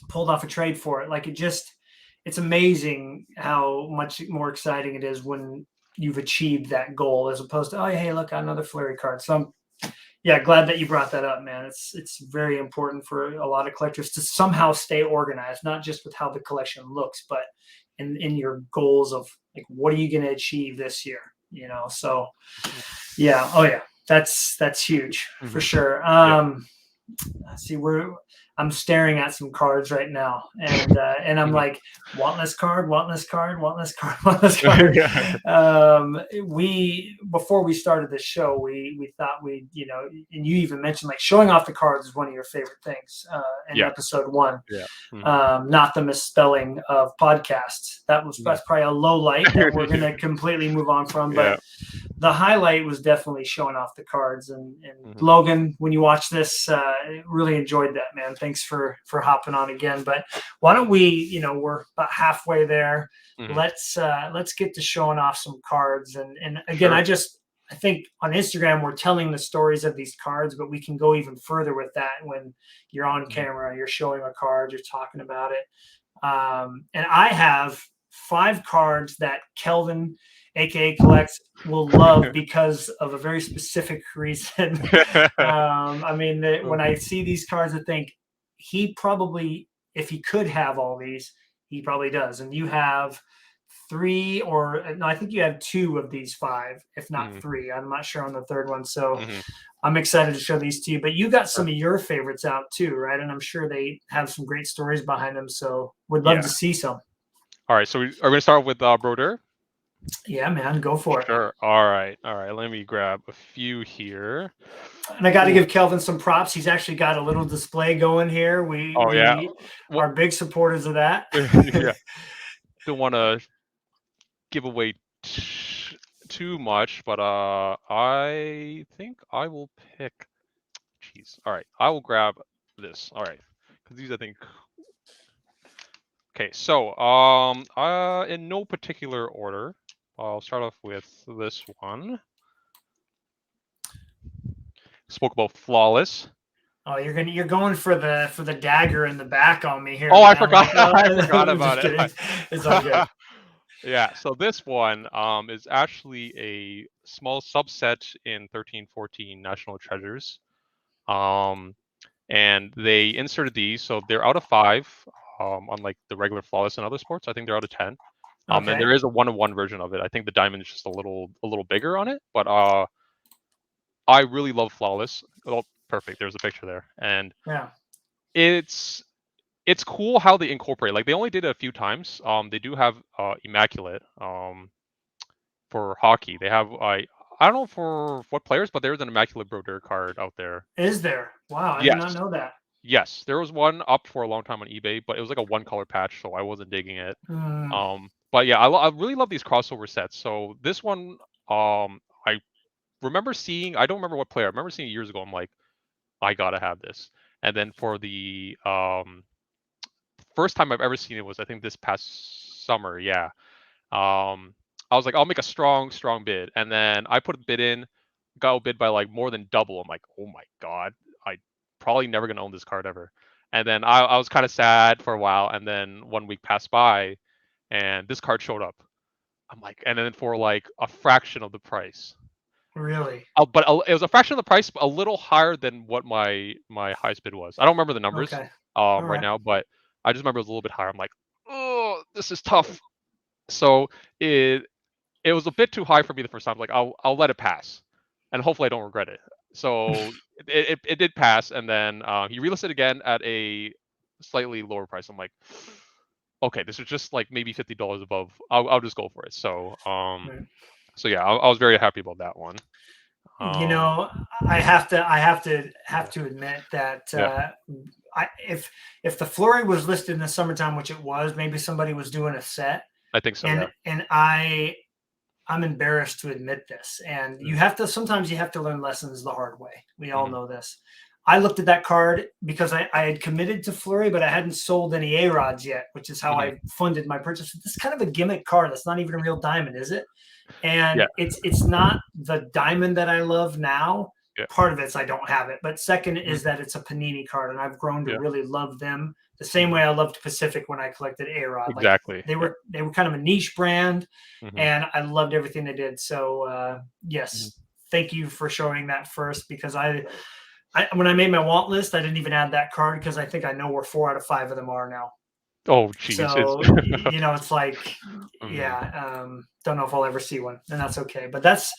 pulled off a trade for it. Like, it's amazing how much more exciting it is when you've achieved that goal, as opposed to, oh, hey, look, I got another Flurry card. So yeah, glad that you brought that up, man. It's very important for a lot of collectors to somehow stay organized, not just with how the collection looks, but in your goals of like, what are you going to achieve this year? So yeah, oh yeah, that's huge for Hmm. sure. Yeah. Let's see, I'm staring at some cards right now, and I'm Hmm. like, want this card, want this card, want this card, want this card. Yeah. We Before we started the show, we thought we, and you even mentioned like showing off the cards is one of your favorite things in Yeah. episode one. Yeah. Hmm. Not the misspelling of podcasts. Hmm. That's probably a low light that we're going to completely move on from, but Yeah. the highlight was definitely showing off the cards. And Hmm. Logan, when you watch this, really enjoyed that, man. Thanks for hopping on again. But why don't we, we're about halfway there. Hmm. Let's get to showing off some cards. And again, Sure. I think on Instagram we're telling the stories of these cards, but we can go even further with that when you're on Hmm. camera, you're showing a card, you're talking about it. And I have 5 cards that Kelvin, aka Kollektz, will love because of a very specific reason. I mean, when I see these cards, I think he probably, if he could have all these, he probably does. And you have 3, or no, I think you have 2 of these 5, if not Hmm. 3. I'm not sure on the third one. So Hmm. I'm excited to show these to you. But you got Sure. some of your favorites out too, right? And I'm sure they have some great stories behind them. So would love Yeah. to see some. All right, so we are going to start with Broder. Yeah, man, go for it. Sure. All right. Let me grab a few here. And I got to Ooh. give Kelvin some props. He's actually got a little display going here. We Oh yeah. we Well, are big supporters of that. yeah. Don't want to give away too much, but I think I will pick. Jeez. All right, I will grab this. All right, because these I think. Okay, so in no particular order, I'll start off with this one. Spoke about Flawless. Oh, you're going for the dagger in the back on me here. Oh, I Man. forgot. Like, I forgot I'm about just kidding. it. It's all good. Yeah, so this one is actually a small subset in 1314 National Treasures. And they inserted these, so they're out of 5, unlike the regular Flawless and other sports. I think they're out of 10. And Okay. there is a 1-on-1 version of it. I think the diamond is just a little bigger on it, but I really love Flawless. Oh, perfect. There's a picture there, and Yeah. it's cool how they incorporate. Like they only did it a few times. They do have Immaculate for hockey. They have I don't know for what players, but there's an Immaculate Brodeur card out there. Is there? Wow, I did not Yes. know that. Yes, there was one up for a long time on eBay, but it was like a one color patch, so I wasn't digging it. Mm, But yeah, I really love these crossover sets. So this one, I remember seeing. I don't remember what player. I remember seeing it years ago. I'm like, I gotta have this. And then for the first time I've ever seen it was I think this past summer. Yeah. I was like, I'll make a strong bid, and then I put a bid in, got outbid by like more than double. I'm like, oh my god, I probably never gonna own this card ever. And then I was kind of sad for a while, and then 1 week passed by, and this card showed up. I'm like, and then for like a fraction of the price. really? But it was a fraction of the price, but a little higher than what my highest bid was. I don't remember the numbers Okay. All right right. now, but I just remember it was a little bit higher. I'm like, oh, this is tough. So it was a bit too high for me the first time. Like I'll let it pass, and hopefully I don't regret it. So it did pass, and then he relisted again at a slightly lower price. I'm like, okay, this is just like maybe $50 above. I'll just go for it. So Right. so yeah, I was very happy about that one. You know, I have to admit that Yeah, if the Flurry was listed in the summertime, which it was, maybe somebody was doing a set, I think so. and Yeah. and I'm embarrassed to admit this. And you have to sometimes you have to learn lessons the hard way. We all Mm-hmm. know this. I looked at that card because I had committed to Flurry, but I hadn't sold any A rods yet, which is how Mm-hmm. I funded my purchase. This is kind of a gimmick card. That's not even a real diamond, is it? Yeah. And it's not the diamond that I love now. Yeah. Part of it's I don't have it, but second Mm-hmm. is that it's a Panini card, and I've grown to Yeah. really love them the same way I loved Pacific when I collected A Rod. Like Exactly. they Yeah. were kind of a niche brand, Mm-hmm. and I loved everything they did. So Mm-hmm. yes, thank you for showing that first because I when I made my want list, I didn't even add that card because I think I know where 4 out of 5 of them are now. Oh, jeez. It's. So it's like, Mhm. yeah, don't know if I'll ever see one, and that's okay. But that's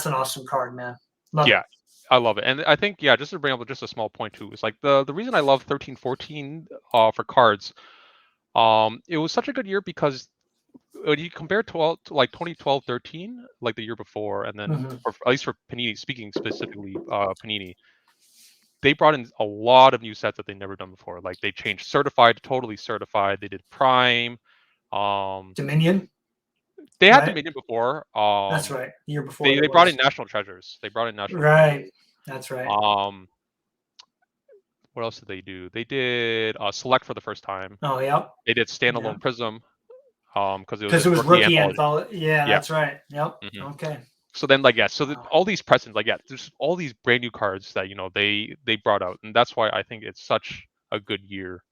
an awesome card, man. Love it. Yeah, I love it, and I think just to bring up just a small point too, is like the reason I love 13-14 for cards. It was such a good year because when you compare 12 to like 2012-13, like the year before, and then Mhm. for at least for Panini, speaking specifically Panini, they brought in a lot of new sets that they never done before. Like they changed certified to totally certified. They did Prime. Um, Dominion, they had right? Dominion before. That's right. The year before They there brought in was. National Treasures. They brought in National Treasures. Right. That's right. Um, what else did they do? They did Select for the first time. Oh, yep. They did Yep. Standalone Prism because it was Because a it was rookie rookie anthology. anthology. Yeah, Yeah. that's right. Yep. Hmm. Okay. So then, like, yeah, so Wow. all these presents, like, yeah, there's all these brand new cards that they brought out, and that's why I think it's such a good year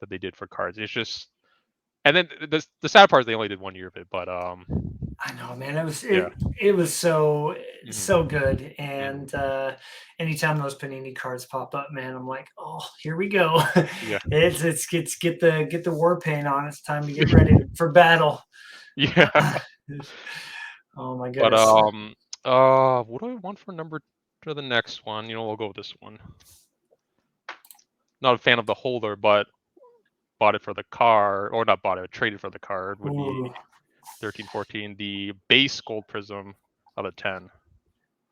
that they did for cards. It's just, and then the sad part is they only did 1 year of it, but I know, man. It was yeah. it was so Hmm. good. Hmm. And anytime those Panini cards pop up, man, I'm like, oh, here we go. Yeah. It's get the war paint on. It's time to get ready for battle. Yeah. Oh my But goodness. what do I want for number to the next one? We'll go with this one. Not a fan of the holder, but bought it for the card, or not bought it, traded for the card, would be Ooh, 13, 14. The base gold prism of a 10.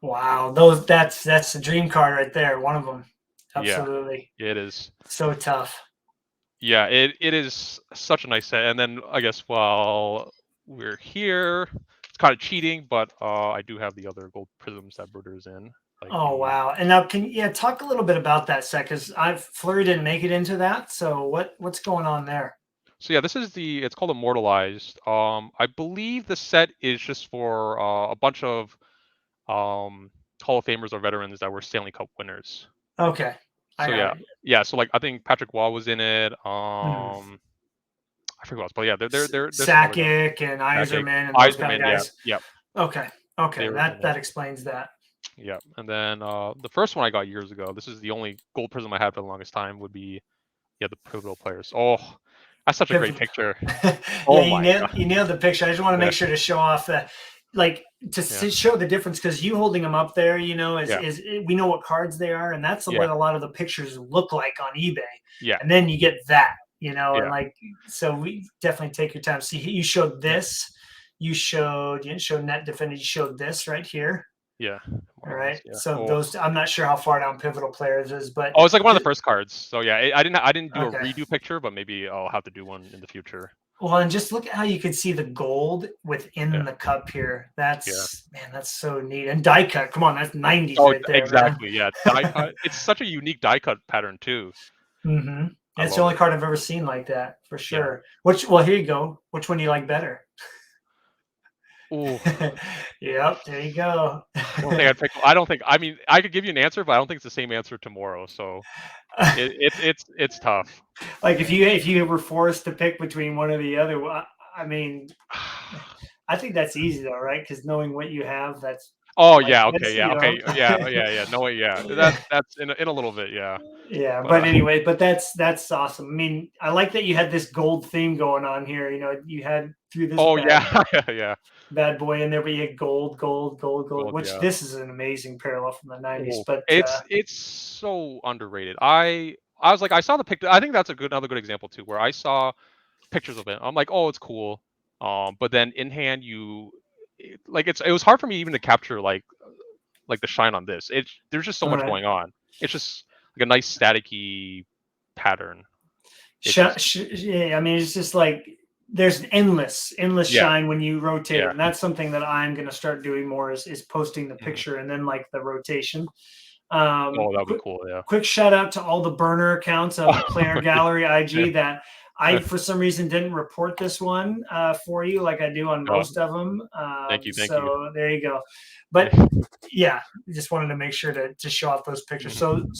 wow, that's the dream card right there. One of them, Yeah, absolutely. it is. So tough. Yeah, it is such a nice set. And then I guess while we're here, it's kind of cheating, but I do have the other gold prisms that Broder's in, like Oh the. wow! And now, can you talk a little bit about that set? Because Flurry didn't make it into that. So what's going on there? So yeah, this is it's called Immortalized. I believe the set is just for a bunch of Hall of Famers or veterans that were Stanley Cup winners. Okay, I So got yeah, it. yeah. So like I think Patrick Waugh was in it. Hmm. I forget what else, but yeah, there's some other guys. Sakic and Okay, Iserman and those kind of Eiserman, yeah, guys. yeah, Okay, they okay, were in that it. explains that. Yeah, and then the first one I got years ago. This is the only gold prism I had for the longest time. Would be the pivotal players. Oh, that's such a great picture. Yeah, Oh my god. you nailed the picture. I just want to Yeah, make sure to show off that, like, yeah, show the difference, because you holding them up there, yeah, is we know what cards they are, and that's yeah, what a lot of the pictures look like on eBay. yeah, And then you get that, and yeah, like, so we definitely take your time. See, you showed yeah, this, you didn't show Net Defender, you showed this right here. yeah. All Immortalized, right. yeah. So Oh. those, I'm not sure how far down Pivotal Players is, but Oh, it's like one of the first cards. So yeah, I didn't do a okay. redo picture, but maybe I'll have to do one in the future. Well, and just look at how you can see the gold Yeah, within the cup here. yeah. That's so neat. And die cut, come on, that's 90s Oh, right there, man. exactly. Yeah, die cut. It's such a unique die cut pattern too. Mm-hmm. I It's the love only it. card I've ever seen like that, for Yeah. sure. Well, here you go. Which one do you like better? Ooh. Yep, there you go. I don't think I'd pick. I don't think. I mean, I could give you an answer, but I don't think it's the same answer tomorrow. So it's tough. Like, if you were forced to pick between one or the other, I mean, I think that's easy though, right? Because knowing what you have, that's Oh like yeah. that's Okay. Yeah. Okay. Yeah. Yeah. Yeah. No. Yeah. That's in a little bit. Yeah. Yeah, But but anyway, but that's awesome. I mean, I like that you had this gold theme going on here. You had through this oh yeah. Yeah. bad boy in there, but you had gold, gold, gold, gold. Gold. Which Yeah. this is an amazing parallel from the '90s. Oh, But it's so underrated. I was like, I saw the picture. I think that's another good example too, where I saw pictures of it. I'm like, oh, it's cool. But then in hand, it was hard for me even to capture like the shine on this. There's just so all much right, going on. It's just like a nice staticky pattern. It's just yeah, I mean, it's just like there's endless yeah, shine when you rotate it, yeah. and that's something that I'm going to start doing more is posting the Mhm. picture and then like the rotation. Oh, that'd be Quick, cool. Yeah. quick shout out to all the burner accounts of Player Gallery Yeah. IG that I, for some reason, didn't report this one for you like I do on Oh, most of them. thank you. Thank you. So there you go. But yeah, just wanted to make sure to show off those pictures. So Mhm.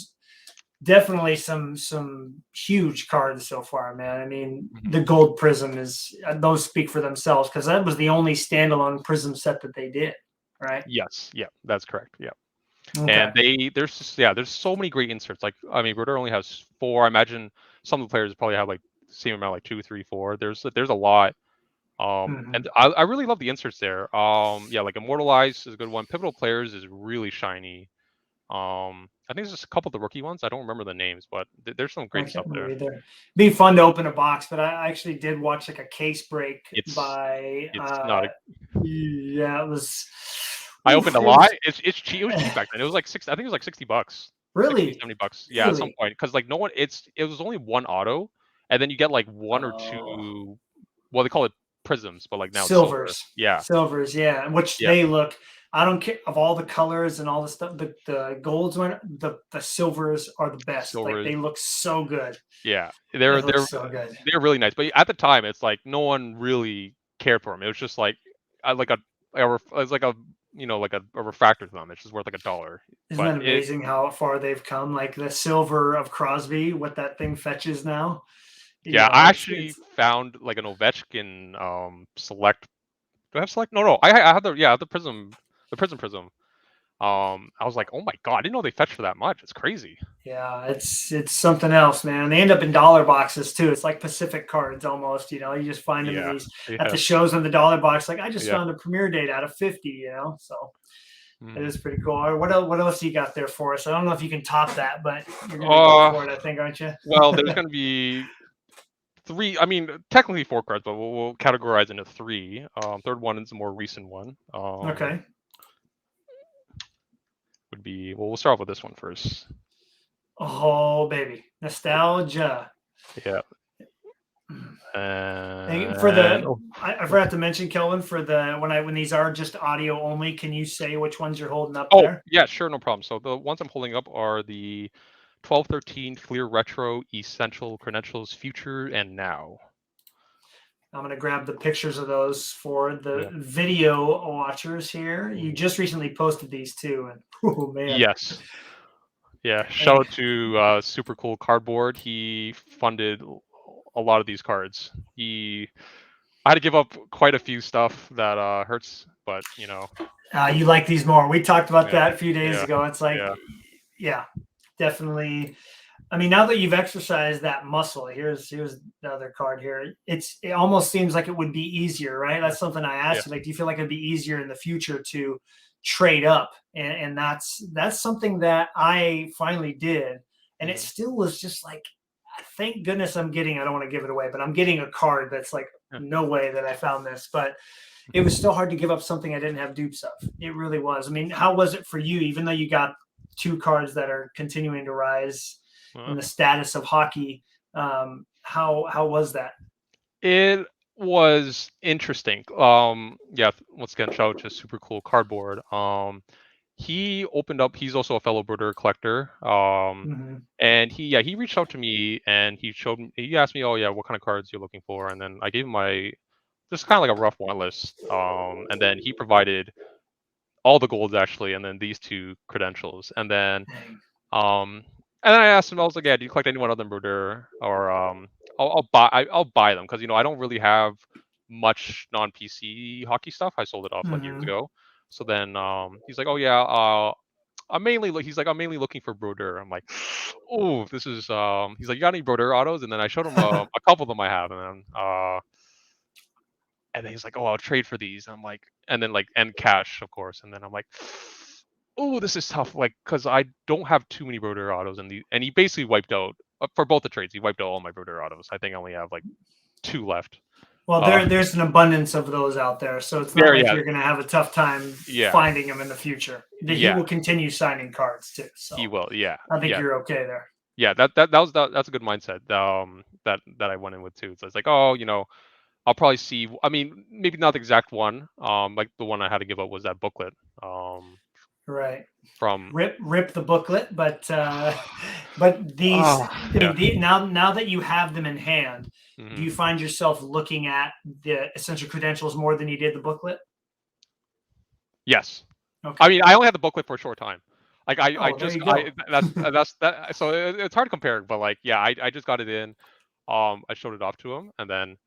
definitely some huge cards so far, man. I mean, Mhm. the gold prism is those speak for themselves, because that was the only standalone prism set that they did, right? Yes. Yeah. That's correct. Yeah. Okay. And there's so many great inserts. Like I mean, Rotor only has 4. I imagine some of the players probably have like the same amount, like 2, 3, 4. There's a lot. Hmm. And I really love the inserts there. Yeah, like Immortalized is a good one. Pivotal Players is really shiny. I think there's just a couple of the rookie ones. I don't remember the names, but there's some I great can't stuff remember there. either. Be fun to open a box, but I actually did watch like a case break It's by it's not a. yeah, it was I oof, opened a it lot. was It's cheap. It was cheap back then. It was like I think it was like $60, 60, really, 70 bucks. Yeah, at some really point, because like no one. It was only one auto, and then you get like one or oh, two. Well, they call it prisms, but like now it's silver. silvers. Yeah, Silvers, yeah. Which yeah, they look, I don't care of all the colors and all the stuff, the golds one, the silvers are the best. Like, silver. they look so good. Yeah, They look so good. they're really nice. But at the time, it's like no one really cared for them. It was just like like it's like a like a refractor to them. It's just worth like $1. Isn't But that amazing how far they've come? Like the silver of Crosby, what that thing fetches now. yeah, I actually It's found like an Ovechkin select. Do I have select? No. I had the prism, prism. I was like, oh my god, I didn't know they fetched for that much. It's crazy. yeah, it's something else, man. They end up in dollar boxes too. It's like Pacific cards almost. You just find them in Yeah, these at yeah, the shows on the dollar box. Like, I just yeah. found a premiere date out of 50. So it Mm. is pretty cool. Or what else you got there for us? I don't know if you can top that, but you're gonna go Uh, for it, I think, aren't you? well, there's gonna be three. I mean, technically 4 cards, but we'll categorize into 3. Third one is a more recent one. Okay. Would be we'll start off with this one first. Oh baby, nostalgia. Yeah. And for the, I forgot to mention, Kelvin, for the when these are just audio only, can you say which ones you're holding up there? Yeah, sure, no problem. So the ones I'm holding up are the 12-13 Clear Retro Essential Credentials Future and Now. I'm going to grab the pictures of those for the video watchers here. You just recently posted these too, and oh man. Yes. Yeah, shout out to Super Cool Cardboard. He funded a lot of these cards. I had to give up quite a few stuff that hurts, but you know. You like these more. We talked about that a few days ago. It's like, yeah, definitely. I mean, now that you've exercised that muscle, here's the other card here. It almost seems like it would be easier, right? That's something I asked you. Like, do you feel like it'd be easier in the future to trade up? And that's something that I finally did. And it still was just like, thank goodness I'm getting, I don't want to give it away, but I'm getting a card that's like, no way that I found this. But it was still hard to give up something I didn't have dupes of. It really was. I mean, how was it for you, even though you got 2 cards that are continuing to rise in the status of hockey? How was that? It was interesting. Yeah, once again, shout out to Super Cool Cardboard. He opened up. He's also a fellow Broder collector. And he reached out to me and he asked me, oh yeah, what kind of cards you're looking for, and then I gave him just kind of like a rough want list. And then he provided all the golds actually, and then these 2 credentials, and then and then I asked him, I was like, yeah, do you collect anyone other than Broder? Or I'll buy them, because I don't really have much non-PC hockey stuff. I sold it off like years ago. So then he's like, oh yeah, I'm mainly looking for Broder. I'm like, oh, this is he's like, you got any Broder autos? And then I showed him a couple of them I have, and then he's like, oh, I'll trade for these. And I'm like, and then and cash, of course. And then I'm like, oh, this is tough, like, because I don't have too many Broder autos, and he basically wiped out for both the trades. He wiped out all my Broder autos. I think I only have like 2 left. Well, there's an abundance of those out there, so it's not like you're going to have a tough time finding them in the future. He will continue signing cards too. So he will, I think you're okay there. Yeah, that's a good mindset. That I went in with too. So it's like, oh, I'll probably see. I mean, maybe not the exact one. Like the one I had to give up was that booklet. Right. From rip the booklet, but these now that you have them in hand, do you find yourself looking at the essential credentials more than you did the booklet? Yes. Okay. I mean, I only had the booklet for a short time. Like that's so it's hard to compare, but like, yeah, I just got it in. I showed it off to him, and then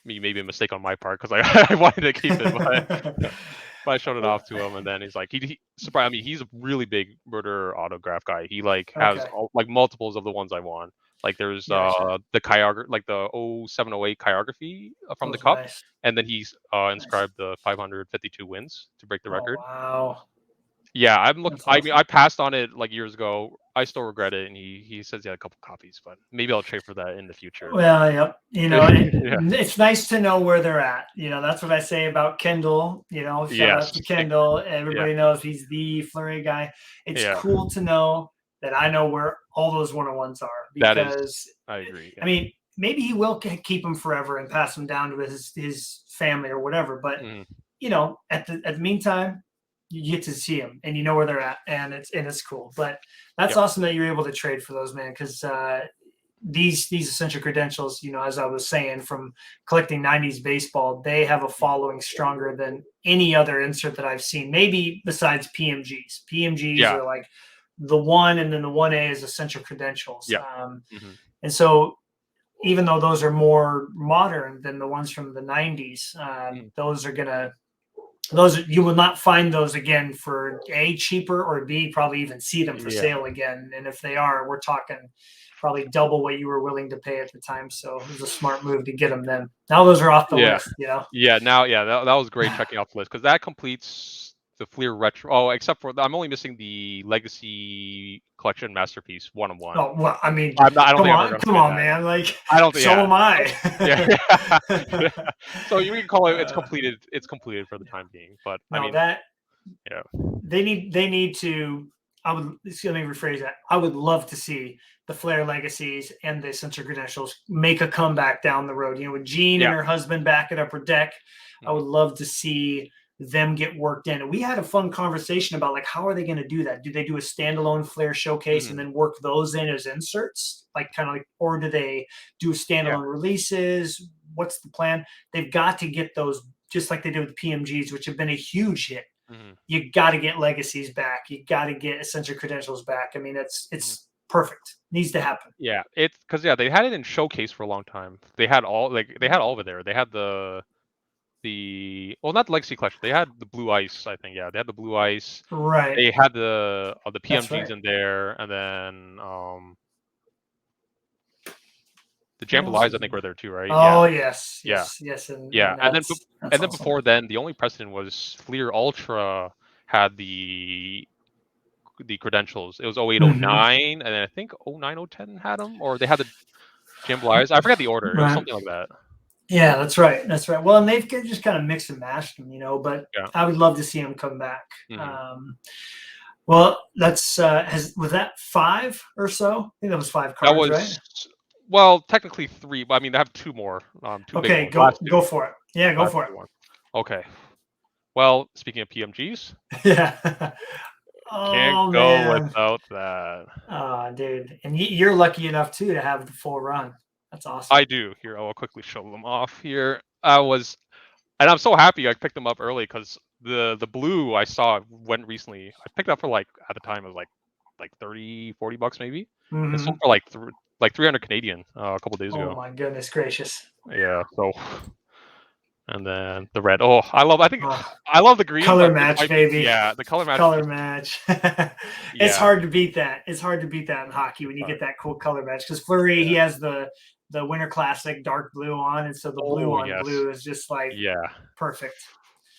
maybe a mistake on my part, because I wanted to keep it, but I showed it off to him, and then he's like, he surprised. I mean, he's a really big Broder autograph guy. He has multiples of the ones I want. Like there's the chirography, like the 0708 chirography from the cup, nice. And then he's inscribed the 552 wins to break the record. Wow. Yeah, I'm looking. Awesome. I mean, I passed on it like years ago. I still regret it, and he says he had a couple copies, but maybe I'll trade for that in the future. Well, yep. It's nice to know where they're at. That's what I say about Kendall. Shout out to Kendall. Everybody knows he's the Fleury guy. It's cool to know that I know where all those 101s are, because I agree. Yeah. I mean, maybe he will keep them forever and pass them down to his family or whatever. But at the meantime, you get to see them and you know where they're at, and it's cool. But that's awesome that you're able to trade for those, man, because these essential credentials, as I was saying, from collecting 90s baseball, they have a following stronger than any other insert that I've seen, maybe besides PMGs. PMGs are like the 1, and then the 1A is essential credentials. And so even though those are more modern than the ones from the 90s, you will not find those again for A, cheaper, or B, probably even see them for sale again. And if they are, we're talking probably double what you were willing to pay at the time. So it was a smart move to get them then. Now those are off the list, Yeah, that was great checking off the list, because that completes Fleer retro. Oh, except for I'm only missing the Legacy Collection Masterpiece 1-on-1. Oh well, I mean, I don't think I'm ever gonna come play on, that. man. Like, I don't think. so Yeah. am I. Yeah. So you can call it. It's Uh, completed. It's completed for the time being. But I no, mean, that yeah. they need to. I would, let me rephrase that. I would love to see the Flair Legacies and the Sensor Credentials make a comeback down the road. You know, with Jean and Yeah. her husband back at Upper Deck, I would Mhm. love to see them get worked in. And we had a fun conversation about, like, how are they going to do that? Do they do a standalone Flair showcase and Mhm. then work those in as inserts, like kind of like, or do they do Yeah. standalone releases? What's the plan? They've got to get those, just like they did with PMGs, which have been a huge hit. Mhm. You got to get legacies back. You got to get Essential Credentials back. I mean, Mhm. it's perfect. Needs to happen. Yeah. It's because they had it in showcase for a long time. They had all of it there. They had well, not the Legacy Collection. They had the Blue Ice, I think. Yeah, they had the Blue Ice. Right. They had the That's PMGs right. in there, and then the What else Jambalayas, I was think, in were there? there too, right? Yeah, Oh yes, yeah, yes, yes, yeah. and And then that's awesome. before then, the only precedent was Fleer Ultra had the credentials. It was 08, Mm-hmm. 09, and then I think 09, 010 had them, or they had the Jambalayas. I forget the order. It was Right. something like that. Yeah, that's right. That's right. Well, and they've just kind of mixed and matched them, you know. But Yeah. I would love to see them come back. Hmm. Well, that's was that 5 or so? I think that was 5 That cards, right? was well, technically 3, but I mean, they have 2 more, 2 bigger Okay, ones. Last go 2, for it. Yeah, go last for 2 ones. Okay. Well, speaking of PMGs, it. Yeah. can't Oh go man. without that. Dude, and you're lucky enough too to have the full run. That's I awesome. do. Here, I will quickly show them off here. And I'm so happy I picked them up early because the blue I saw went recently. I picked it up for like at the time it was like 30, $40 maybe. It sold Hmm. for like 300 Canadian a couple days Oh ago. my goodness gracious. Yeah. So and then the red. Oh, I think Oh, I love the green, color but it match, might be baby. the color match. Color Just match. It's yeah. hard to beat that. It's hard to beat that in hockey when you get that cool color match. Because Fleury, he Yeah. has the Winter Classic dark blue on, and so the blue Oh on yes. blue is just like Yeah. perfect.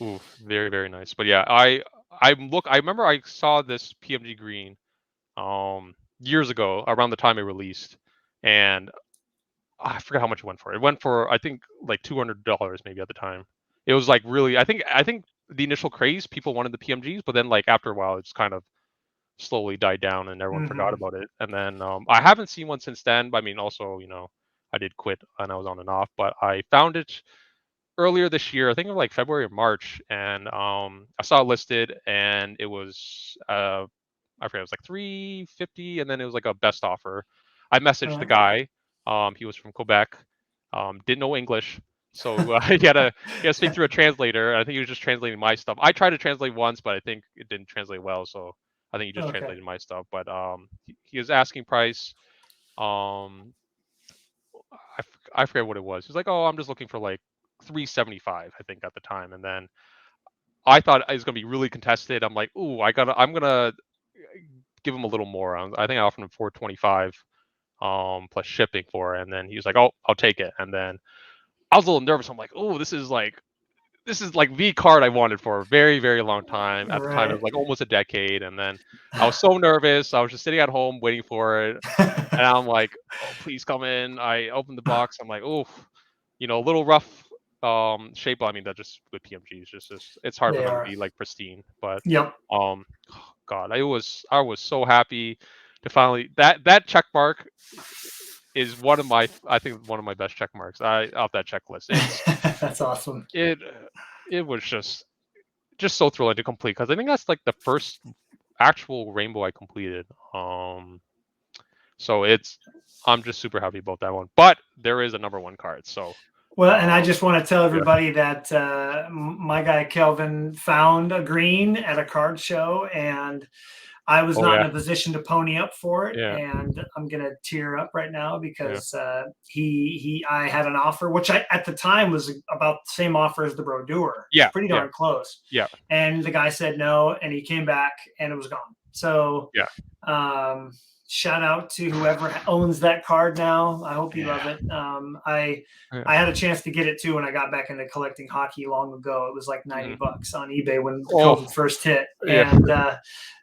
Ooh, very very nice. But yeah, I remember I saw this PMG green years ago around the time it released, and I forget how much it went for. It went for I think like $200 maybe at the time. It was like really I think the initial craze people wanted the PMGs, but then like after a while it's kind of slowly died down and everyone forgot Hmm. about it. And then I haven't seen one since then. But I mean also I did quit and I was on and off, but I found it earlier this year. I think it was like February or March, and I saw it listed and it was I forget, it was like 350, and then it was like a best offer. I All messaged the right. guy. He was from Quebec. Didn't know English, so he had to speak through a translator. I think he was just translating my stuff. I tried to translate once, but I think it didn't translate well, so I think he just Okay. translated my stuff. But he was asking price. Um, I forget what it was. He's like, "Oh, I'm just looking for like 375, I think at the time." And then I thought it was gonna be really contested. I'm like, "Ooh, I'm gonna give him a little more." I think I offered him 425 plus shipping for it, and then he was like, "Oh, I'll take it." And then I was a little nervous. I'm like, "Oh, this is like the card I wanted for a very very long time." At the time, it was Right. like almost a decade, and then I was so nervous. I was just sitting at home waiting for it, and I'm like, "Oh, please come in." I opened the box. I'm like, "Oh, a little rough shape. I mean, that just with PMGs, just it's hard for They them to are. be like pristine." But Yep. um, God, I was so happy to finally that check mark is I think one of my best check marks off that checklist. That's awesome. It it was just so thrilling to complete because I think that's like the first actual rainbow I completed. So I'm just super happy about that one. But there is a number one card, so Well, and I um, just want to tell yeah. everybody that my guy Kelvin found a green at a card show, and I was Oh not in yeah, a position to pony up for it, yeah, and I'm gonna tear up right now yeah, because I had an offer, which I at the time was about the same offer as the Brodeur. It was yeah, pretty yeah, darn close, yeah, and the guy said no, and he came back, and it was gone. So, yeah. um, shout out to whoever owns that card now. I hope you love it. I had a chance to get it too when I got back into collecting hockey long ago. It was like $90 on eBay when COVID first hit, and I'm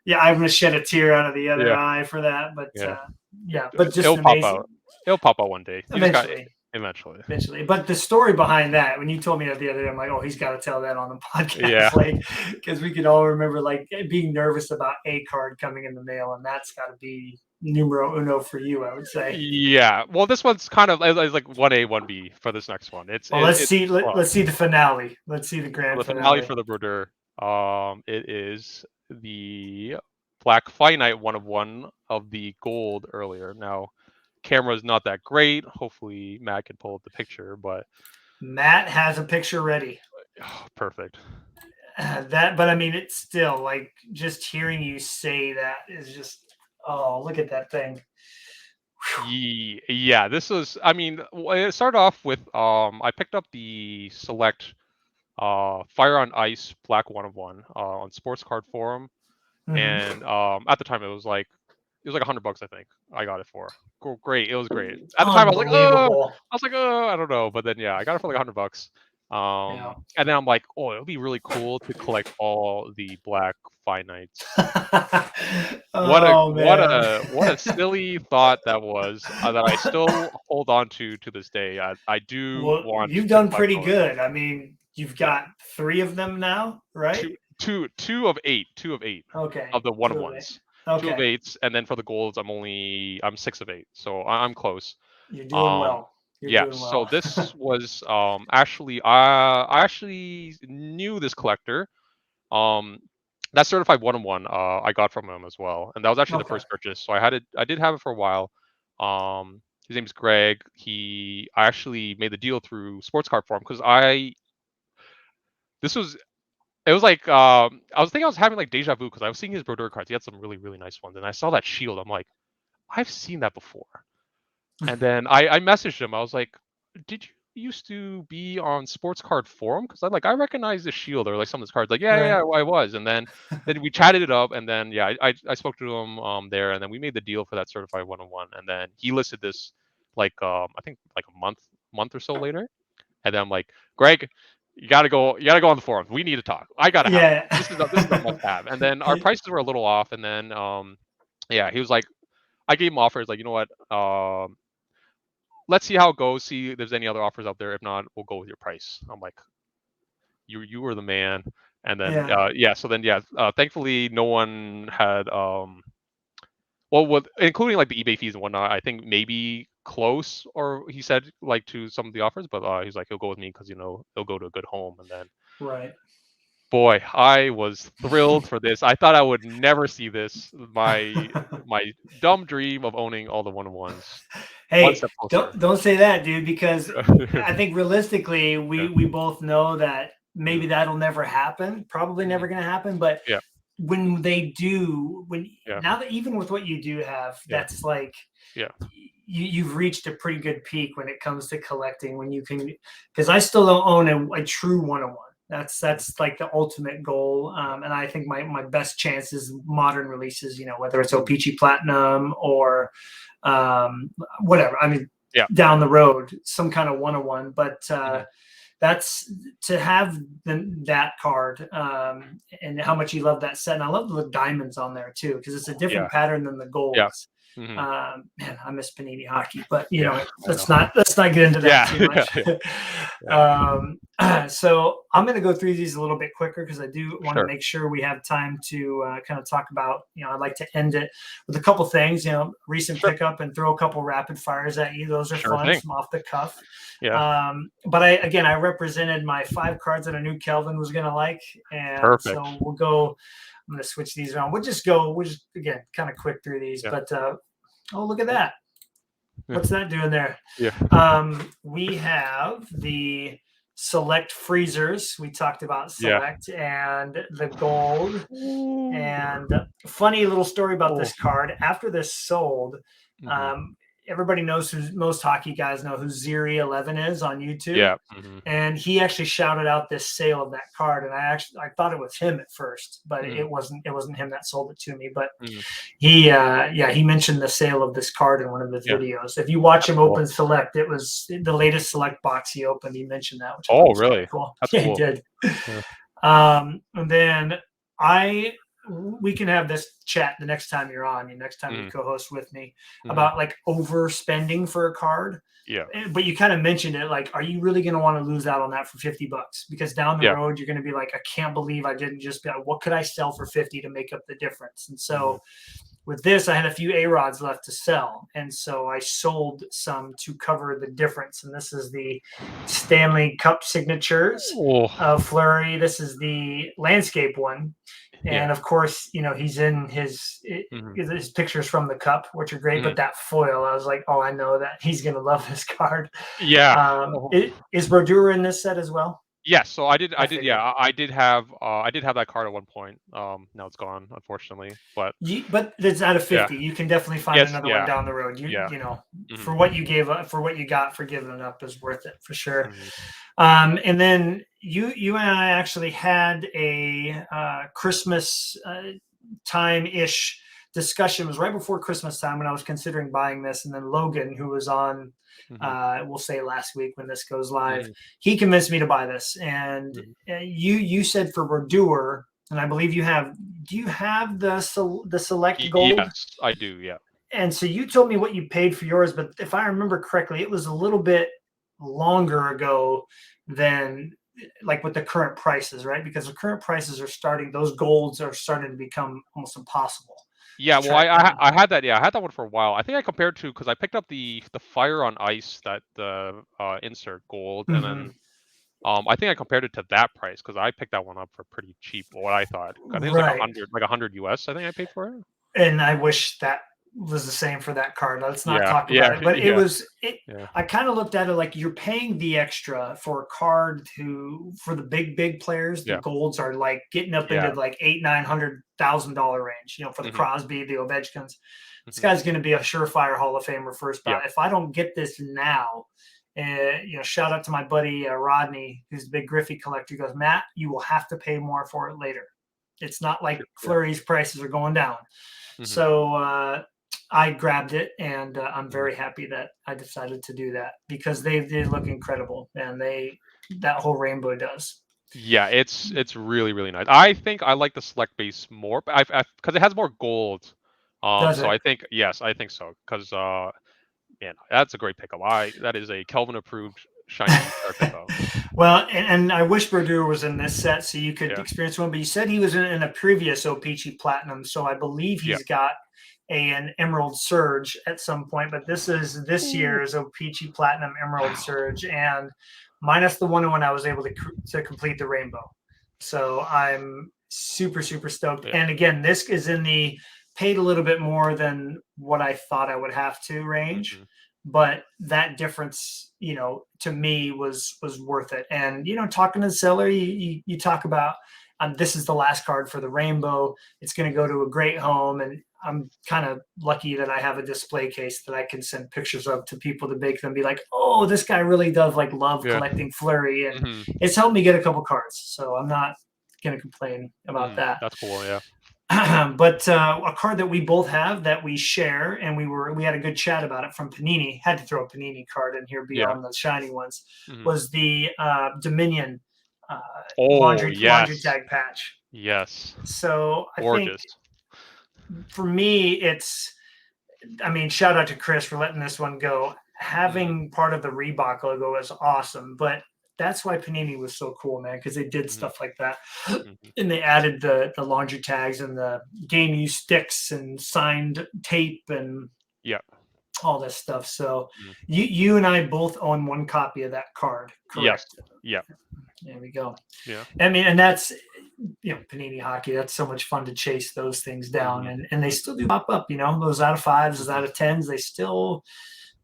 gonna shed a tear out of the other eye for that. But but just it'll pop amazing. out. It'll pop out one day. Eventually. But the story behind that, when you told me that the other day, I'm like, oh, he's got to tell that on the podcast, because we can all remember being nervous about a card coming in the mail, and that's got to be numero uno for you, I would say. Yeah. Well, this one's kind of like 1A, 1B for this next one. Let's see the finale. Let's see the grand finale for the Brodeur. It is the Black Finite 1/1 of the gold earlier. Now, camera's not that great. Hopefully Matt can pull up the picture, but Matt has a picture ready. Oh, perfect. But I mean, it's still like just hearing you say that is just, oh, look at that thing. Yeah, this was, I mean, it started off with I picked up the Select Fire on Ice Black 1/1 on Sports Card Forum, and at the time it was like $100, I think I got it for. Great, it was great. At the time I was like, I don't know, but then I got it for like $100. And then I'm like, oh, it would be really cool to collect all the Black Finites. What a silly thought that was, that I still hold on to this day. I do want. You've done pretty good. I mean, you've got 3 of them now, right? Two of 8. Okay. Of the 1/1s. Okay. 2 of 8s, and then for the golds, I'm 6 of 8, so I'm close. You're doing well. So this was actually I actually knew this collector. That certified 1/1 I got from him as well, and that was actually the first purchase. So I did have it for a while. His name's Greg. I actually made the deal through Sports Card Forum because it was like I was having like deja vu because I was seeing his Brodeur cards. He had some really, really nice ones, and I saw that shield. I'm like, I've seen that before. And then I messaged him. I was like, did you used to be on Sports Card Forum? Because I recognize the shield or like some of his cards. Like, yeah, I was. And then we chatted it up, and then I spoke to him there, and then we made the deal for that certified 1/1. And then he listed this like I think like a month or so later. And then I'm like, Greg, you gotta go on the forums. We need to talk. I gotta have it. This is a must have. And then our prices were a little off, and then he was like, I gave him offers like, you know what, let's see how it goes, see if there's any other offers out there. If not, we'll go with your price. I'm like, you were the man. And then thankfully no one had including like the eBay fees and whatnot, I think maybe close, or he said like to some of the offers, but he's like, he'll go with me because he'll go to a good home. And then boy, I was thrilled for this. I thought I would never see this. My dumb dream of owning all the 1/1s. Hey, don't say that, dude, because I think realistically we both know that maybe that'll never happen. Probably never going to happen. But when they do, now that even with what you do have, that's like you've reached a pretty good peak when it comes to collecting. When you can, because I still don't own a true 1/1. That's like the ultimate goal, and I think my best chance is modern releases. Whether it's O-Pee-Chee Platinum or whatever. I mean, down the road, some kind of 1/1. But that's to have that card, and how much you love that set. And I love the diamonds on there too, because it's a different pattern than the golds. Man, I miss Panini hockey, but let's not get into that too much. So I'm going to go through these a little bit quicker because I do want to make sure we have time to kind of talk about. I'd like to end it with a couple things. Recent pickup, and throw a couple rapid fires at you. Those are fun, some off the cuff. But I represented my 5 cards that I knew Kelvin was going to like, and so we'll go. I'm going to switch these around. We'll just again kind of quick through these, but oh, look at that. What's that doing there? We have the Select freezers. We talked about Select and the gold. And funny little story about this card. After this sold, everybody knows who, most hockey guys know who Ziri11 is on YouTube. Yeah. And he actually shouted out this sale of that card, and I thought it was him at first, but it wasn't him that sold it to me. But he mentioned the sale of this card in one of his videos. If you watch him open Select, it was the latest Select box he opened. He mentioned that, which was really cool. That's yeah, cool. He did. Yeah. And then we can have this chat the next time you're on, next time you co-host with me about like overspending for a card. Yeah. But you kind of mentioned it, like, are you really going to want to lose out on that for $50? Because down the road, you're going to be like, I can't believe I didn't just be like, what could I sell for 50 to make up the difference? And so with this, I had a few A-Rods left to sell. And so I sold some to cover the difference. And this is the Stanley Cup signatures of Fleury. This is the landscape one. And of course, he's in his pictures from the cup, which are great. But that foil, I was like, oh, I know that he's going to love this card. Yeah. Is Brodeur in this set as well? Yes. So I did. Yeah, I did have that card at one point. Now it's gone, unfortunately. But it's out of 50. You can definitely find another one down the road. For what you gave up, for what you got for giving it up is worth it for sure. And then you and I actually had a Christmas time-ish discussion. It was right before Christmas time when I was considering buying this, and then Logan, who was on we'll say last week when this goes live, he convinced me to buy this. And you said for Brodeur, and I believe do you have the Select Gold? Yes, I do. Yeah. And so you told me what you paid for yours, but if I remember correctly, it was a little bit longer ago than like with the current prices, right? Because the current prices those golds are starting to become almost impossible. Yeah, well, I had that. Yeah, I had that one for a while. I think I compared to, because I picked up the Fire on Ice, that the insert gold, and then I think I compared it to that price because I picked that one up for pretty cheap. What I thought, I think it was like 100 US. I think I paid for it. And I wish that was the same for that card. Let's not talk about it. But it was. I kind of looked at it like you're paying the extra for a card for the big players. The golds are like getting up into like $800,000-$900,000 range. For the Crosby, the Ovechkins. This guy's going to be a surefire Hall of Famer first. But if I don't get this now, shout out to my buddy Rodney, who's a big Griffey collector. He goes, Matt, you will have to pay more for it later. It's not like Fleury's prices are going down. So I grabbed it, and I'm very happy that I decided to do that because they look incredible, and that whole rainbow does. Yeah, it's really, really nice. I think I like the Select base more, but because it has more gold. I think I think so. Because man, that's a great pickup. That is a Kelvin approved shiny card pickup. Well, and I wish Brodeur was in this set so you could experience one. But you said he was in a previous O-Pee-Chee Platinum, so I believe he's got an Emerald Surge at some point. But this is this year's O-Pee-Chee Platinum Emerald Surge, and minus the one when I was able to complete the rainbow. So I'm super, super stoked. And again, this is in the paid a little bit more than what I thought I would have to range. But that difference, to me was worth it. And, talking to the seller, you talk about this is the last card for the rainbow. It's going to go to a great home. And I'm kind of lucky that I have a display case that I can send pictures of to people to make them be like, oh, this guy really does love collecting Fleury. And it's helped me get a couple cards. So I'm not going to complain about that. That's cool. Yeah. But a card that we both have that we share, and we had a good chat about it from Panini. Had to throw a Panini card in here beyond the shiny ones. Was the Dominion laundry tag patch. Yes. So I think for me, shout out to Chris for letting this one go. Having part of the Reebok logo is awesome, but that's why Panini was so cool, man, because they did stuff like that. And they added the laundry tags and the game use sticks and signed tape and all this stuff. So you and I both own one copy of that card, correct? Yeah. There we go. Yeah. And that's, Panini hockey, that's so much fun to chase those things down. And they still do pop up, those out of 5s, those out of 10s, they still,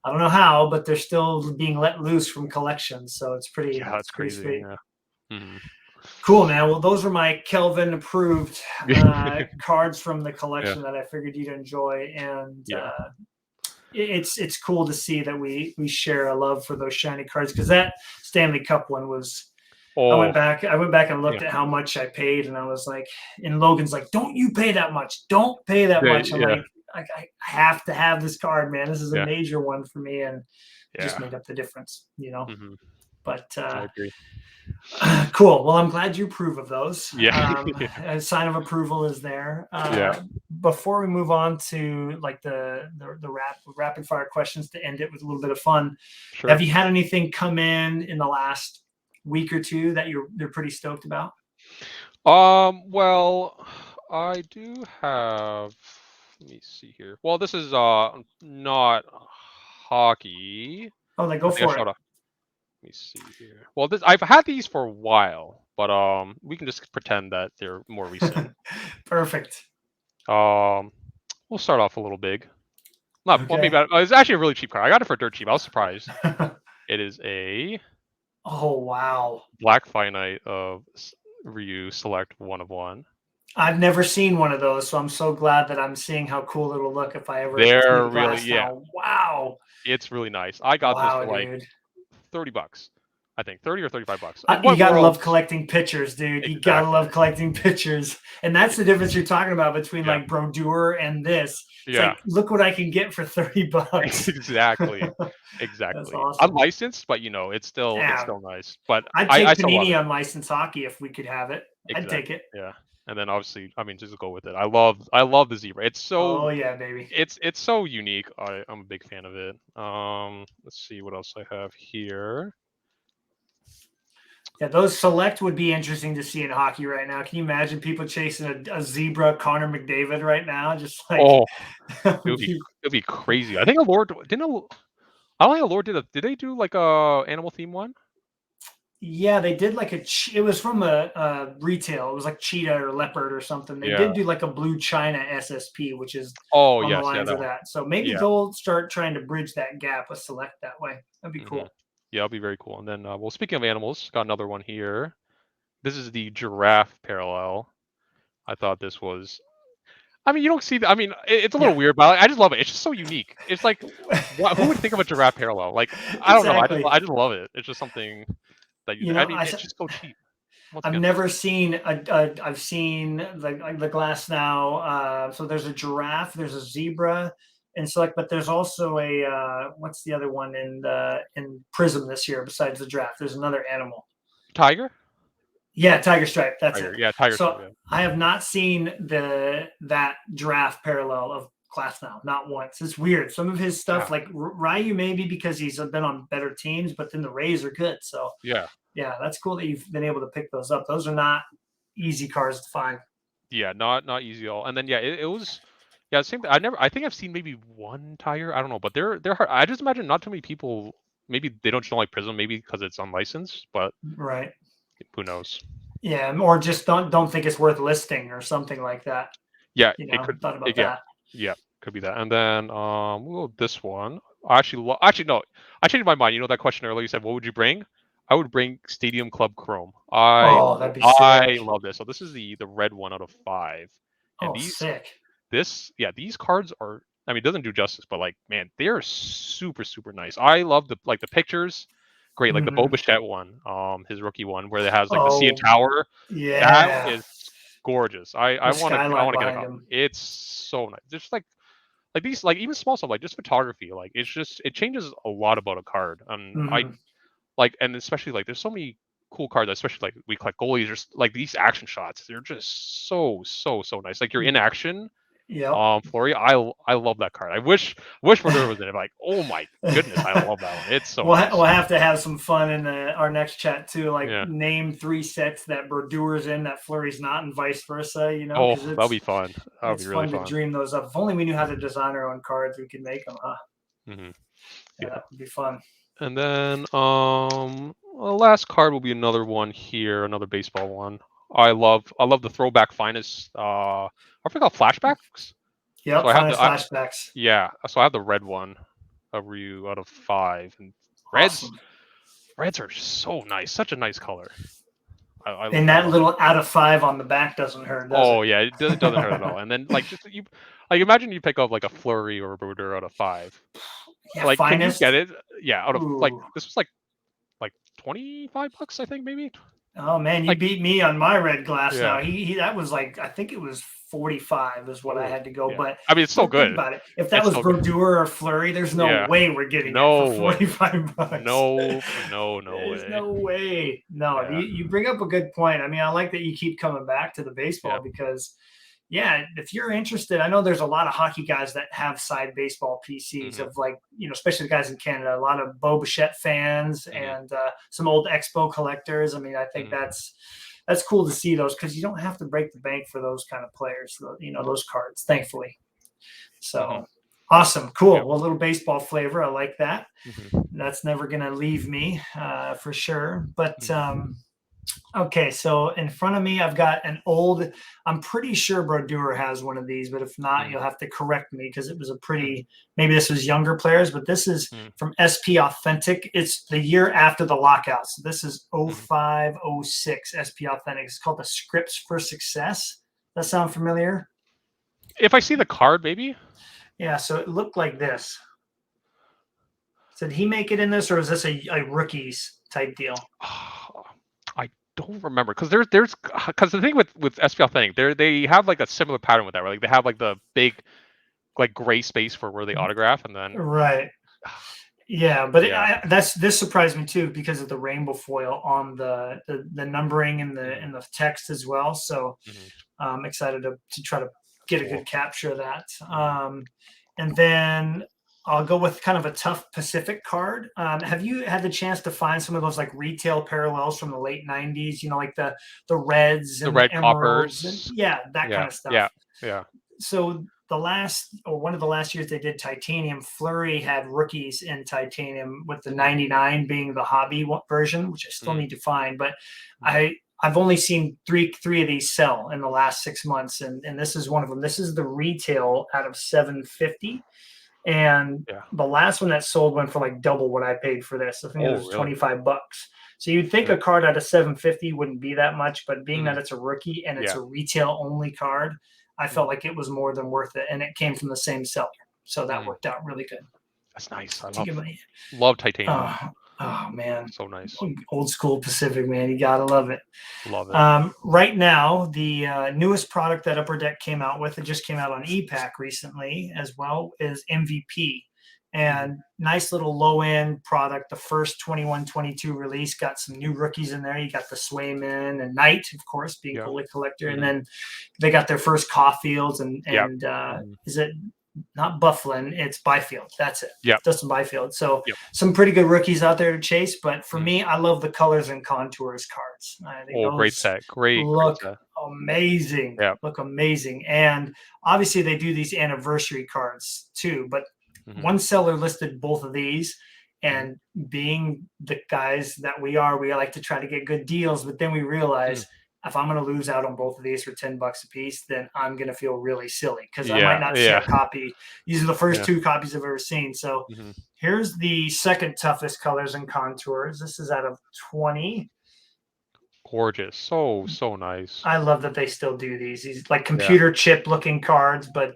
I don't know how, but they're still being let loose from collections. So it's pretty, that's crazy. Sweet. Yeah. Cool, man. Well, those were my Kelvin approved cards from the collection that I figured you'd enjoy. And it's cool to see that we share a love for those shiny cards, because that Stanley Cup one was. I went Oh, back. I went back and yeah. looked at how much I paid, and I was like, and Logan's like, "Don't you pay that much? Don't pay that much." I'm Yeah. like, I have to have this card, man. This is a Yeah. major one for me, and it just Yeah. made up the difference, you know. Hmm. But I agree. cool. Well, I'm glad you approve of those. Yeah. A sign of approval is there. Yeah. Before we move on to like the rapid fire questions to end it with a little bit of fun, Sure. have you had anything come in the last week or two that you're pretty stoked about? Well, I do have. Let me see here. Well, this is not hockey. Oh, then I go think I for it. showed up. Let me see here. Well, this I've had these for a while, but we can just pretend that they're more recent. Perfect. Um, we'll start off a little big. Not well, maybe Okay. it's actually a really cheap car. I got it for dirt cheap. I was surprised. It is a Oh, wow. Black Finite of Ryu Select 1 of 1. I've never seen one of those, so I'm so glad that I'm seeing how cool it'll look if I ever see They're the really, glass yeah, now. Wow. it's really nice. I got this Wow, for like dude. $30. I think 30 or $35. You What gotta world? love collecting pictures, dude. You gotta Exactly. love collecting pictures, and that's the difference you're talking about between Yeah. like Brodeur and this. It's Yeah. like, look what I can get for $30. Exactly. That's Exactly. awesome. Unlicensed, but it's Yeah, still nice. But I'd I take still love Panini it. unlicensed hockey if we could have it. I'd take Exactly. it. Yeah. And then obviously, I mean, just go with it. I love the zebra. Oh yeah, baby. It's so unique. I'm a big fan of it. Let's see what else I have here. Yeah, those select would be interesting to see in hockey right now. Can you imagine people chasing a zebra Connor McDavid right now? Just like Oh, it would be crazy. I think Allure didn't. I don't think Allure did they do like a animal theme one? yeah, they did like it was from a retail. It was like cheetah or leopard or something. They Yeah. did do like a blue China SSP, which is Oh on the yes, yeah, lines that of one. that. So maybe Yeah. they'll start trying to bridge that gap with select that way. That'd be Hmm. cool. Yeah, it'll be very cool. And then, well, speaking of animals, got another one here. This is the giraffe parallel. I thought this was. I mean, you don't see. I mean, it's a little Yeah, weird, but I just love it. It's just so unique. It's like, who would think of a giraffe parallel? Like, I don't know. exactly. I just love it. It's just something that You I know, mean, it's just so cheap. Once I've again. never seen I've seen the glass now. So there's a giraffe, there's a zebra, and so but there's also a what's the other one in Prism this year besides the giraffe? There's another animal. Tiger. Yeah, tiger stripe. That's Tiger. it. Yeah, tiger stripe. So Yeah. I have not seen that giraffe parallel of class now, not once. It's weird. Some of his stuff, Yeah. like Ryu, maybe because he's been on better teams, but then the Rays are good. So Yeah. yeah, that's cool that you've been able to pick those up. Those are not easy cars to find. Yeah. Not easy at all. And then yeah, it was. Yeah, same thing. I think I've seen maybe one tiger. I don't know, but they're hard. I just imagine not too many people. Maybe they don't like Prism. Maybe because it's unlicensed. But Right. who knows? Yeah, or just don't think it's worth listing or something like that. Yeah, You it know, could. thought about Yeah. that. Yeah, could be that. And then we'll go this one. Actually no. I changed my mind. You know that question earlier. You said what would you bring? I would bring Stadium Club Chrome. Oh, that'd be I sick. love this. So this is the red one out of 5. And Oh, sick. these cards are. I mean, it doesn't do justice, but like, man, they're super super nice. I love the pictures. Great, like the Bo Hmm. Bichette one, his rookie one, where it has like the CN Oh, Tower. That yeah. is gorgeous. The I skyline want to get a behind copy. him. It's so nice. Just like these, like even small stuff, like just photography. Like it's just it changes a lot about a card. And I Hmm. like, and especially like there's so many cool cards, especially like we collect goalies. Just like these action shots, they're just so nice. Like you're in action. Yep. Flurry, I love that card. I wish Brodeur was in it. Like, oh my goodness, I love that one. It's so nice. We'll have to have some fun in our next chat too. Like Yeah. name 3 sets that Berdeur's in, that Fleury's not, and vice versa. You know, Oh, because that'll be fun. That'll it's be really fun to fun. dream those up. If only we knew how to design our own cards, we could make them. Huh? Hmm. Yeah, Yeah. that would be fun. And then last card will be another one here, another baseball one. I love the throwback finest I forgot flashbacks. So Yep, I have finest flashbacks. so I have the red one of Ryu out of 5. And reds Awesome. reds are so nice, such a nice color. And that little out of 5 on the back doesn't hurt, does Oh it? yeah, it doesn't hurt at all. And then like just like imagine you pick up like a Flurry or a Brodeur out of 5. Yeah, Like, can you finest. get it? Yeah, out of like Ooh. this was like $25, I think maybe. Oh man, you Like beat me on my red glass yeah. now. He that was like, I think it was 45 is what I Oh had to go. yeah. But I mean, it's still think good. about it. If that It's was still good. Brodeur or Flurry, there's no Yeah. way we're getting it for No way. 45 bucks. No There's way. no way. No, Yeah. you bring up a good point. I mean, I like that you keep coming back to the baseball Yeah. because, yeah, if you're interested, I know there's a lot of hockey guys that have side baseball PCs of like, especially the guys in Canada, a lot of Bo Bichette fans and some old Expo collectors. I mean, I think that's cool to see those because you don't have to break the bank for those kind of players, those cards, thankfully. So awesome. Cool. Yep. Well, a little baseball flavor. I like that. That's never going to leave me for sure. But okay, so in front of me, I've got an old, I'm pretty sure Brodeur has one of these, but if not, you'll have to correct me because it was a pretty, maybe this was younger players, but this is from SP Authentic. It's the year after the lockout. So this is 05, 06 SP Authentic. It's called the Scripts for Success. That sound familiar? If I see the card, maybe. Yeah, so it looked like this. So did he make it in this, or is this a rookies type deal? I don't remember because because the thing with SP Authentic, they have like a similar pattern with that, right? Like they have like the big like gray space for where they autograph, and then right. Yeah, but this surprised me too because of the rainbow foil on the numbering and the text as well. So I'm excited to try to get a good capture of that. And then I'll go with kind of a tough Pacific card. Have you had the chance to find some of those like retail parallels from the late 90s, like the reds and the red emeralds coppers? And, that kind of stuff. Yeah. So one of the last years they did titanium, Flurry had rookies in titanium with the 99 being the hobby version, which I still need to find. But I've only seen three of these sell in the last 6 months, and this is one of them. This is the retail out of $750, and the last one that sold went for like double what I paid for this. I think it was really? $25. So you'd think a card out of $750 wouldn't be that much, but being that it's a rookie and it's a retail only card, I felt like it was more than worth it, and it came from the same seller, so that worked out really good. That's nice. I love titanium. Oh man, so nice. Old school Pacific, man. You gotta love it. Love it. Right now, the newest product that Upper Deck came out with, it just came out on ePack recently as well, is MVP. And nice little low end product. The first 21-22 release got some new rookies in there. You got the Swayman and Knight, of course, being Kollektz collector, and then they got their first Caulfields and is it not Bufflin? It's Byfield. That's it. Yeah, Dustin Byfield. So some pretty good rookies out there to chase. But for me, I love the colors and contours cards. I think great set. Great. Look great set. amazing. Yeah. Look amazing. And obviously they do these anniversary cards too, but one seller listed both of these, and being the guys that we like to try to get good deals. But then we realize if I'm going to lose out on both of these for $10 a piece, then I'm going to feel really silly because I might not see a copy. These are the first two copies I've ever seen. So here's the second toughest colors and contours. This is out of 20. Gorgeous. So nice. I love that they still do these like computer chip looking cards, but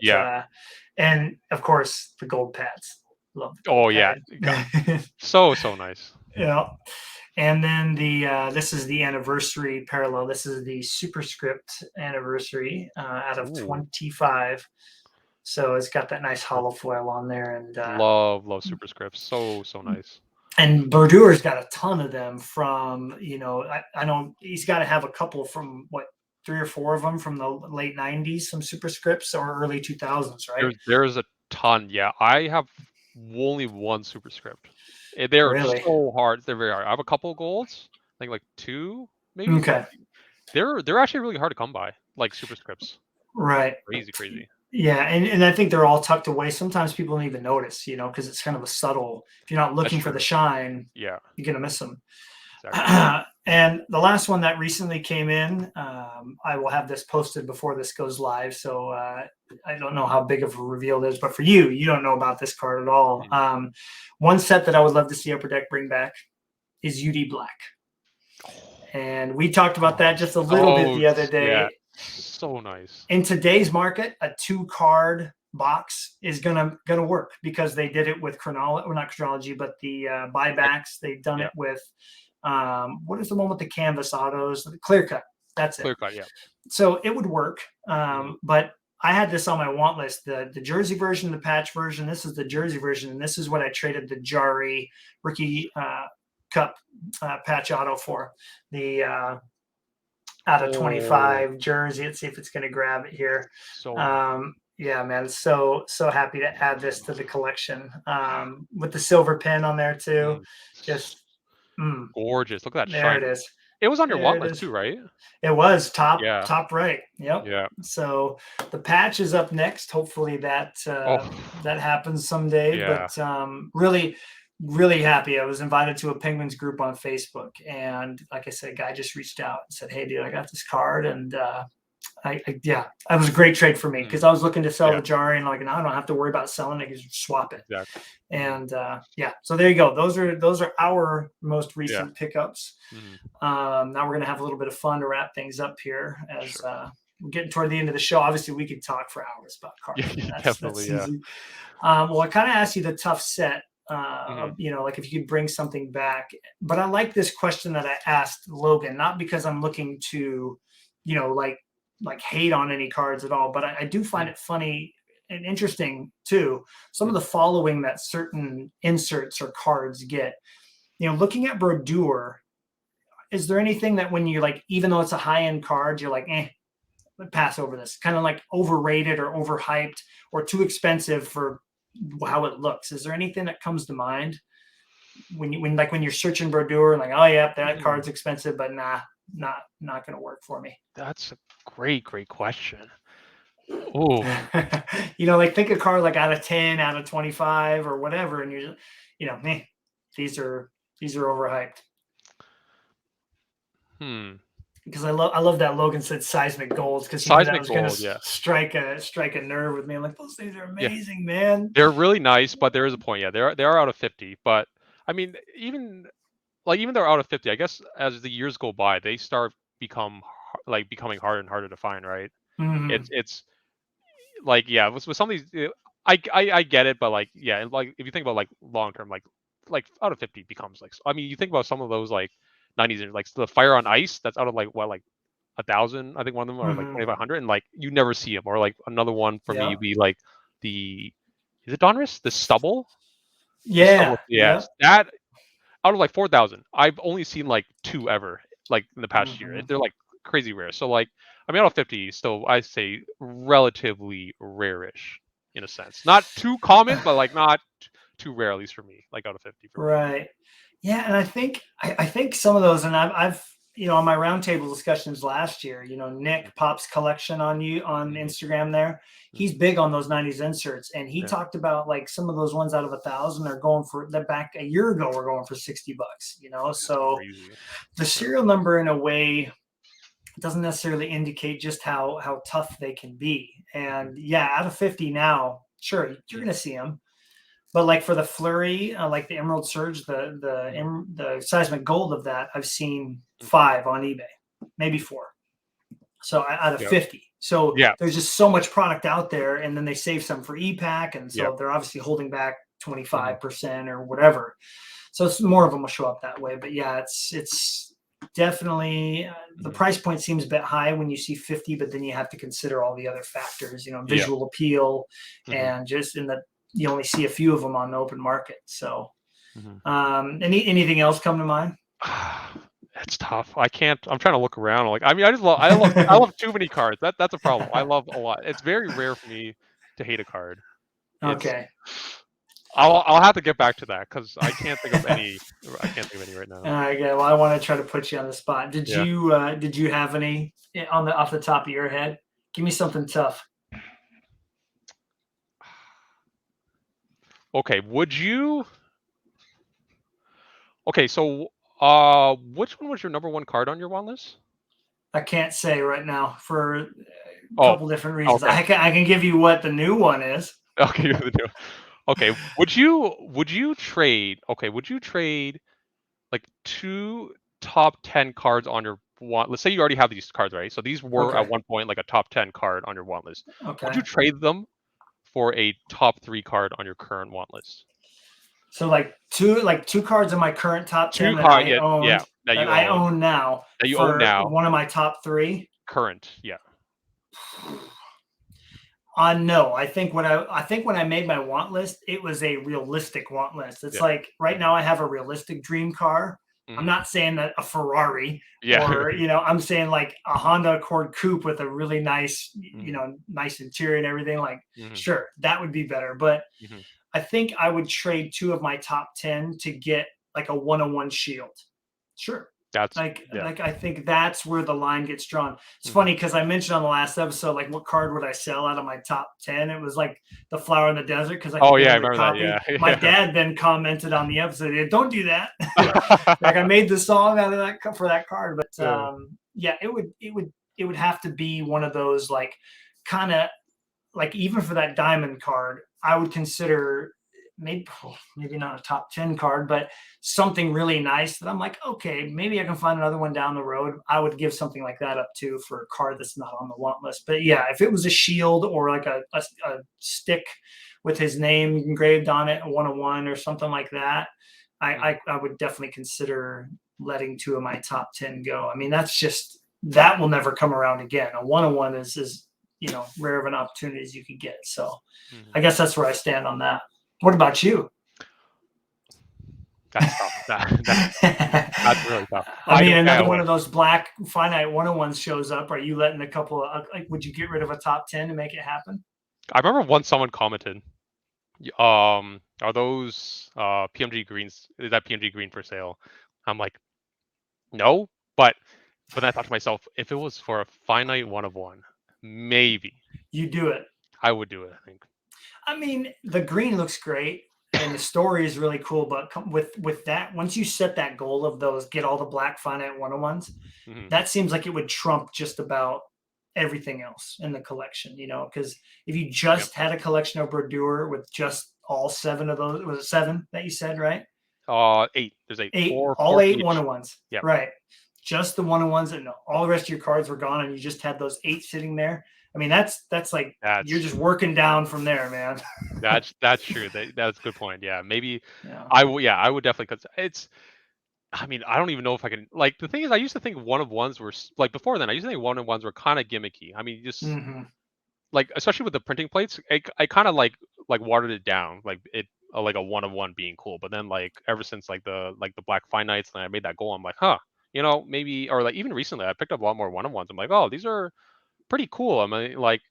and of course the gold pads. Love the gold pads. So nice. Yeah. And then this is the anniversary parallel. This is the Superscript anniversary out of 25. So it's got that nice hollow foil on there, and love Superscripts. So nice. And Brodeur's got a ton of them from, I know he's got to have a couple from 3 or 4 of them from the late 90s, some Superscripts or early 2000s, right? There's a ton. Yeah, I have only one Superscript. They're so hard. They're very hard. I have a couple of golds. I think like 2, maybe. Okay. They're actually really hard to come by, like Superscripts. Right. Crazy. Yeah, and I think they're all tucked away. Sometimes people don't even notice, because it's kind of a subtle. If you're not looking for the shine, you're gonna miss them. Exactly. And the last one that recently came in, I will have this posted before this goes live. So I don't know how big of a reveal it is, but for you don't know about this card at all. One set that I would love to see Upper Deck bring back is UD Black. And we talked about that just a little bit Oh, the other yeah. day. So nice. In today's market, a 2-card box is gonna work because they did it with chronology, or not chronology, but the buybacks. They've done it with what is the one with the canvas autos? The clear cut. That's it. Clear cut, yeah. So it would work. But I had this on my want list, the jersey version, the patch version. This is the jersey version, and this is what I traded the Jari rookie cup patch auto for. The out of 25 jersey. Let's see if it's going to grab it here. So yeah, man, so happy to add this to the collection with the silver pin on there too. Just gorgeous. Look at that there shine. it is. It was on your There want it list is. too, right? It was top Yeah. top right. Yep. Yeah. So the patch is up next. Hopefully that that happens someday. Yeah. But really happy. I was invited to a Penguins group on Facebook, and like I said, a guy just reached out and said, "Hey, dude, I got this card," and it was a great trade for me because I was looking to sell the Jari, and like, no, I don't have to worry about selling it. I can just swap it. Exactly. And so there you go. Those are our most recent pickups. Now we're gonna have a little bit of fun to wrap things up here as we're getting toward the end of the show. Obviously, we could talk for hours about cards. Definitely, that's easy. Well, I kind of asked you the tough set. Like if you could bring something back, but I like this question that I asked Logan, not because I'm looking to, like hate on any cards at all, but I do find it funny and interesting too. Some of the following that certain inserts or cards get, looking at Brodeur, is there anything that when you like, even though it's a high-end card, you're like, pass over this, kind of like overrated or overhyped or too expensive for how it looks? Is there anything that comes to mind when you're searching Brodeur and like, oh yeah, that card's expensive, but not going to work for me? That's a great question. Oh, like think a card like out of 10, out of 25 or whatever, and you're, these are overhyped. Because I love that Logan said seismic goals, because he knew that was going to strike a nerve with me. I'm like, those things are amazing, man. They're really nice, but there is a point. Yeah, they are out of 50. But I mean, even they're out of 50. I guess as the years go by, they start becoming harder and harder to find, right? It's like with some of these, I get it, but like like if you think about like long term, like out of 50 becomes like, I mean, you think about some of those like 90s, like the Fire on Ice, that's out of like 1,000, I think one of them, or like 2,500, and like you never see them. Or like another one for me would be like is it Donruss, the Stubble? Yeah. That out of like 4,000, I've only seen like 2 ever, like in the past year. They're like crazy rare. So like, I mean, out of 50, still I say relatively rare-ish in a sense. Not too common, but like not too rare, at least for me. Like out of 50. Right. Yeah, and I think some of those, and I've on my roundtable discussions last year, Nick Pop's collection on Instagram there, he's big on those 90s inserts, and he talked about like some of those ones out of 1,000 are going for, that back a year ago were going for $60, so crazy. The serial number in a way doesn't necessarily indicate just how tough they can be. And out of 50 now, sure, you're going to see them. But like for the Flurry, like the Emerald Surge, the seismic gold of that, I've seen 5 on eBay, maybe 4. So out of 50. So there's just so much product out there, and then they save some for e-pack, and so they're obviously holding back 25% or whatever. So it's more of them will show up that way. But it's definitely the price point seems a bit high when you see 50, but then you have to consider all the other factors, visual appeal, and just in the, you only see a few of them on the open market. So anything else come to mind? It's tough. I'm trying to look around. Like, I mean, I love too many cards. That's a problem. I love a lot. It's very rare for me to hate a card. Okay. I'll have to get back to that because I can't think of any. I can't think of any right now. Okay. Well, I want to try to put you on the spot. Did you have any off the top of your head? Give me something tough. Okay. Okay. So, which one was your number 1 card on your want list? I can't say right now for a couple different reasons. Okay. I can give you what the new one is. Okay. Okay. Would you trade? Okay. Would you trade like 2 top 10 cards on your want. Let's say you already have these cards, right? So these were Okay. at one point like a top 10 card on your want list. Would you Okay. trade them for a top 3 card on your current want list? So two cards in my current top 10 Two that card, I yeah, yeah, owned that that you I own, own now that you own for now, one of my top three. current, yeah. No, I think when I made my want list, it was a realistic want list. It's Yeah. like right now I have a realistic dream car. I'm not saying that a Ferrari Yeah. or I'm saying like a Honda Accord coupe with a really nice Mhm. nice interior and everything. Like Mhm. sure, that would be better, but Mhm. I think I would trade two of my top 10 to get like a 101 Shield. Sure. That's yeah. Like I think that's where the line gets drawn. It's Mhm. funny because I mentioned on the last episode like what card would I sell out of my top 10? It was like the Flower in the Desert because I Oh, could get yeah, I a new remember that, copy. yeah, My yeah. dad then commented on the episode, "Yeah, don't do that." Like I made the song out of that for that card, but Yeah. yeah, it would have to be one of those like kind of like even for that diamond card, I would consider maybe not a top 10 card, but something really nice that I'm like, okay, maybe I can find another one down the road. I would give something like that up too for a card that's not on the want list. But yeah, if it was a shield or like a stick with his name engraved on it, a 101 or something like that, I would definitely consider letting two of my top 10 go. I mean, that will never come around again. A 101 is rare of an opportunity as you could get. So Mhm. I guess that's where I stand on that. What about you? That's tough. That's really tough. I mean, don't another know. one of those black finite 101s shows up. Are you letting a couple of like? Would you get rid of a top 10 to make it happen? I remember once someone commented, are those PMG greens? Is that PMG green for sale? I'm like, no, but then I thought to myself, if it was for a finite one of one, maybe You do it. I would do it. I think. I mean, the green looks great and the story is really cool, but with that, once you set that goal of those, get all the black finite 101s, Mhm. that seems like it would trump just about everything else in the collection, because if you just had a collection of Brodeur with just all seven of those, was it seven that you said, right? 8. There's 8. Eight, Four all for eight each. 101s. Yep. Right. Just the 101s and all the rest of your cards were gone and you just had those 8 sitting there. I mean, that's like you're just working down from there, man. That's true. That's a good point. Yeah, maybe Yeah. I would definitely, because it's. I mean, I don't even know if I can. Like, the thing is, I used to think one of ones were like before then. I used to think one of ones were kind of gimmicky. I mean, just like especially with the printing plates, I kind of like watered it down, like it like a one of one being cool. But then like ever since like the black finites, and I made that goal, I'm like, huh, maybe, or like even recently, I picked up a lot more one of ones. I'm like, oh, these are pretty cool. I mean, like,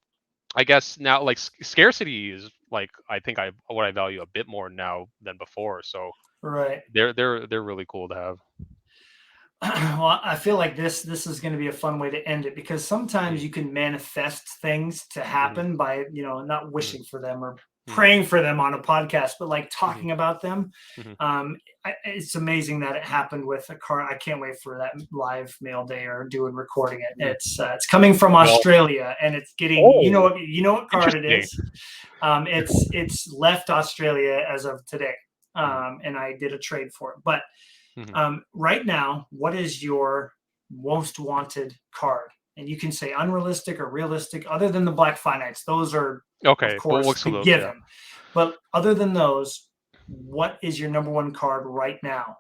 I guess now like scarcity is like I think what I value a bit more now than before. So Right. they're really cool to have. Well, I feel like this is going to be a fun way to end it because sometimes Mhm. you can manifest things to Mhm. happen by, not Mhm. wishing for them or Mhm. praying for them on a podcast, but like Mhm. talking about them. Mhm. It's amazing that it happened with a car. I can't wait for that live mail day or doing recording it. Mhm. It's coming from Well, Australia and it's getting, oh, what card it interesting. is. It's left Australia as of today. Mhm. And I did a trade for it, but Mhm. right now, what is your most wanted card? And you can say unrealistic or realistic, other than the black finites. Those are, of Okay, we'll look course, through the those. Yeah. given. But other than those, what is your number one card right now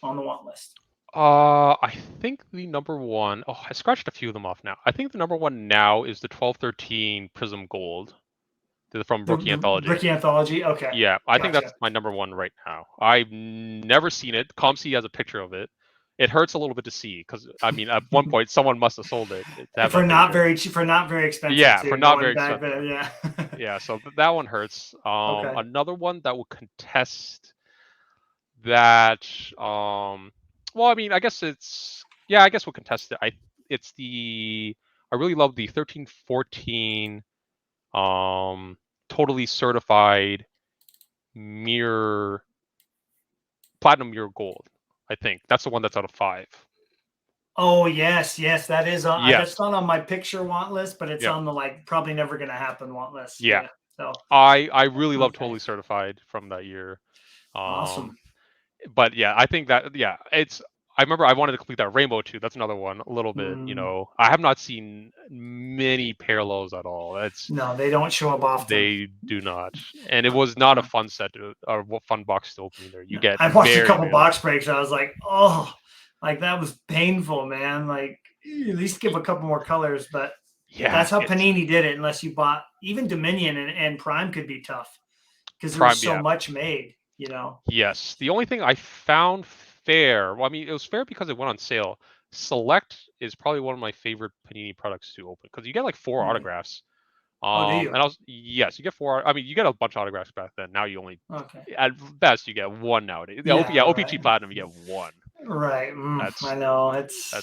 on the want list? I think the number one, oh, I scratched a few of them off now. I think the number one now is the 1213 Prism Gold from Rookie The Anthology. Ricky Anthology? Okay. Yeah, I think Gotcha. that's my number one right now. I've never seen it. ComC has a picture of it. It hurts a little bit to see because I mean, at one point someone must have sold it to have For that not picture. very cheap, for not very expensive Yeah, for too. not Going very back expensive. there, yeah. Yeah, so that one hurts. Okay. Another one that will contest that. Well, I mean, I guess I guess we'll contest it. It's the I really love the 1314 totally certified mirror platinum mirror gold. I think that's the one that's out of 5. Oh yes, yes, that is on. Yes. That's not on my picture want list, but it's Yeah. on the like probably never gonna happen want list. Yeah. Yeah. So I really love okay, totally certified from that year. Um awesome. but yeah, I think that, yeah, it's I remember I wanted to complete that Rainbow too. That's another one. A little bit, I have not seen many parallels at all. That's No, they don't show up often. They do not, and it was not a fun set or fun box to open either. You get I watched a very, couple very box breaks. I was like, oh, like that was painful, man. Like at least give a couple more colors, but yeah, that's how Panini did it. Unless you bought even Dominion and Prime could be tough because there Prime, was so much made. Yes, the only thing I found fair. Well, I mean, it was fair because it went on sale. Select is probably one of my favorite Panini products to open because you get like 4 autographs. Oh, do you? And yes, you get 4. I mean, you get a bunch of autographs back then. Now you only, Okay. at best, you get 1 nowadays. Yeah, OPG right. Platinum, you get 1. Right. I know that's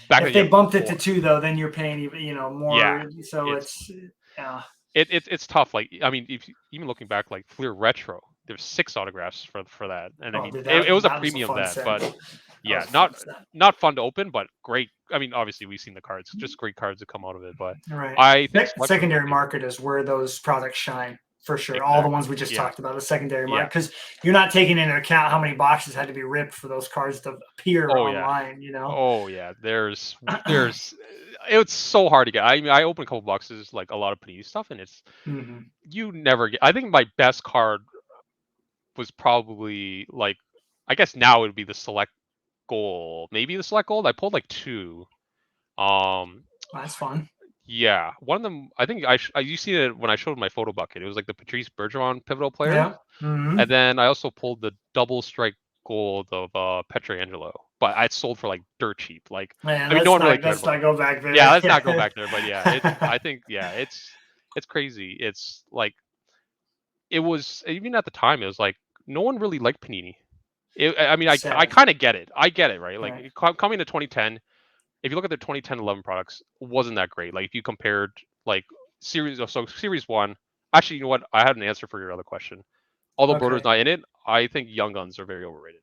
back if then. they bumped it to 2 though, then you're paying even more. Yeah, So it's yeah. It's tough. Like I mean, even looking back, like Fleer Retro, there's 6 autographs for that, and I mean, dude, it was a that premium then, set. but yeah, not not fun to open, but great. I mean, obviously we've seen the cards, just great cards that come out of it. But right. I think secondary market is where those products shine for sure. Exactly. All the ones we just talked about, the secondary market, because you're not taking into account how many boxes had to be ripped for those cards to appear online. Oh yeah, there's it's so hard to get. I mean, I opened a couple boxes, like a lot of Panini stuff, and it's you never get. I think my best card was probably like, I guess now it would be the Select Gold, maybe the Select Gold. I pulled like 2. That's fun. Yeah, one of them. I think you see it when I showed my photo bucket. It was like the Patrice Bergeron pivotal player. Yeah. And then I also pulled the double strike gold of Petrangelo, but I sold for like dirt cheap. Like, man, I mean, no one really let's not go back there. Yeah, let's not go back there. But yeah, I think it's crazy. It's like it was even at the time. It was like no one really liked Panini. I mean, I kind of get it. I get it, right? Like coming to 2010, if you look at the 2010-11 products, wasn't that great. Like if you compared like series 1. Actually, you know what? I had an answer for your other question. Although Broder's not in it, I think Young Guns are very overrated.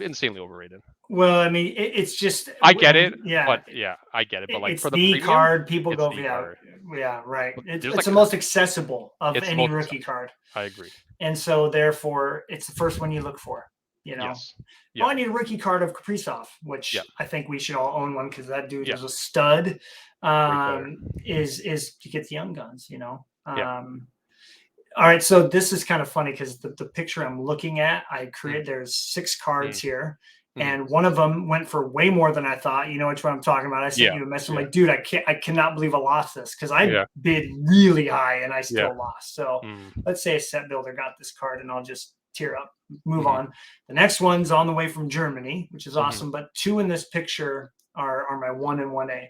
Insanely overrated. Well, I mean, it's just I get it, yeah, but I get it. But like it's for the premium, card, people go card. yeah, right. It's the most accessible of any rookie card. I agree. And so therefore, it's the first one you look for. Yes. Oh, I need a rookie card of Kaprizov, which I think we should all own one because that dude is a stud. Is to get the Young Guns, All right, so this is kind of funny because the picture I'm looking at, there's 6 cards here, and one of them went for way more than I thought. You know which one I'm talking about? I sent you a message. I'm like, dude, I cannot believe I lost this because I bid really high and I still lost. So let's say a set builder got this card, and I'll just tear up, move on. The next one's on the way from Germany, which is awesome. But 2 in this picture are my 1 and 1A.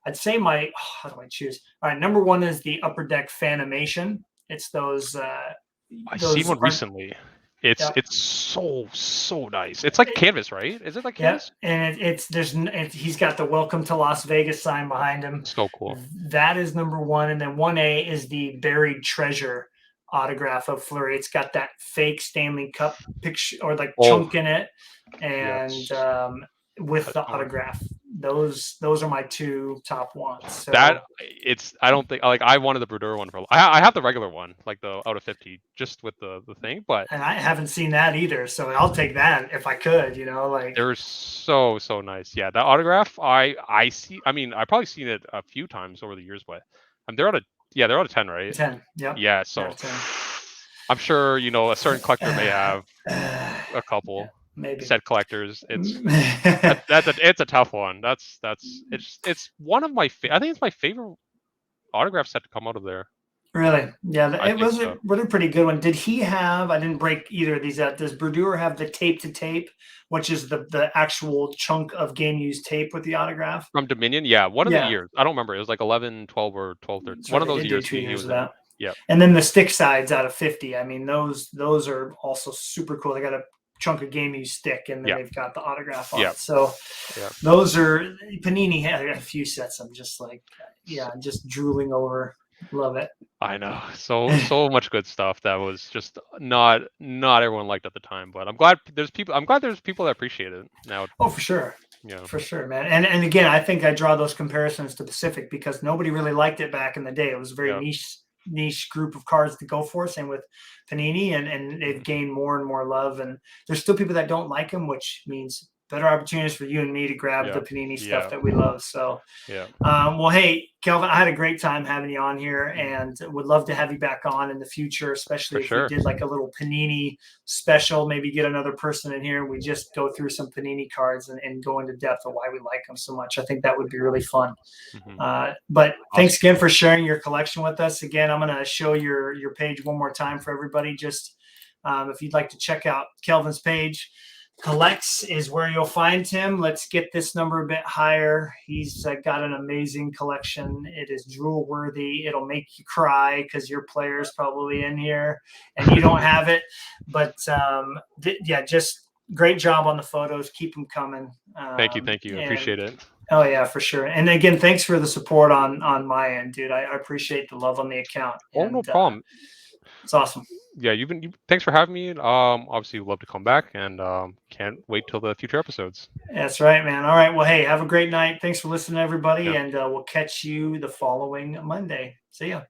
I'd say how do I choose? All right, number 1 is the Upper Deck Fanimation. It's those. I've seen one recently. It's so nice. It's like canvas, right? Is it like canvas? And he's got the Welcome to Las Vegas sign behind him. So cool. That is number 1, and then 1A is the Buried Treasure autograph of Fleury. It's got that fake Stanley Cup picture or like chunk in it, and with the autograph. Those are my 2 top ones. So I don't think I wanted the Brodeur one for. I have the regular one, like the out of 50, just with the thing, but and I haven't seen that either. So I'll take that if I could. Like they're so nice. Yeah, that autograph I see. I mean, I've probably seen it a few times over the years, but they're out of 10, right? 10. Yeah. Yeah. So I'm sure a certain collector may have a couple. Yeah. Maybe. Set collectors, it's a tough one. It's one of my I think it's my favorite autograph set to come out of there. Really? Yeah, it was a really pretty good one. Did he have? I didn't break either of these out. Does Brodeur have the tape to tape, which is the actual chunk of game used tape with the autograph from Dominion? Yeah, one of the years. I don't remember. It was like 11, 12, or 12, 13. One of those years. 2 years of that. Yeah. And then the stick sides out of 50. I mean, those are also super cool. They got a chunk of game used stick, and then they've got the autograph on it. So those are Panini had a few sets. I'm just like, just drooling over. Love it. I know, so much good stuff that was just not everyone liked at the time, but I'm glad there's people that appreciate it now. Oh, for sure. Yeah, for sure, man. And again, I think I draw those comparisons to Pacific because nobody really liked it back in the day. It was a very niche group of cards to go for. Same with Panini, and they've gained more and more love. And there's still people that don't like them, which means better opportunities for you and me to grab Yeah. the Panini stuff Yeah. that we love. So, Yeah. well, hey, Kelvin, I had a great time having you on here, and would love to have you back on in the future, especially For if sure. we did like a little Panini special, maybe get another person in here and we just go through some Panini cards and go into depth of why we like them so much. I think that would be really fun. But thanks again for sharing your collection with us. Again, I'm going to show your page one more time for everybody. Just if you'd like to check out Kelvin's page, Kollektz is where you'll find him. Let's get this number a bit higher. He's got an amazing collection. It is drool worthy. It'll make you cry because your player's probably in here and you don't have it. But yeah, just great job on the photos. Keep them coming. Thank you. Appreciate it. Oh yeah, for sure. And again, thanks for the support on my end, dude. I appreciate the love on the account. Oh, no problem. It's awesome. Yeah, thanks for having me. Obviously, love to come back, and can't wait till the future episodes. That's right, man. All right. Well, hey, have a great night. Thanks for listening, everybody, Yeah. and we'll catch you the following Monday. See ya.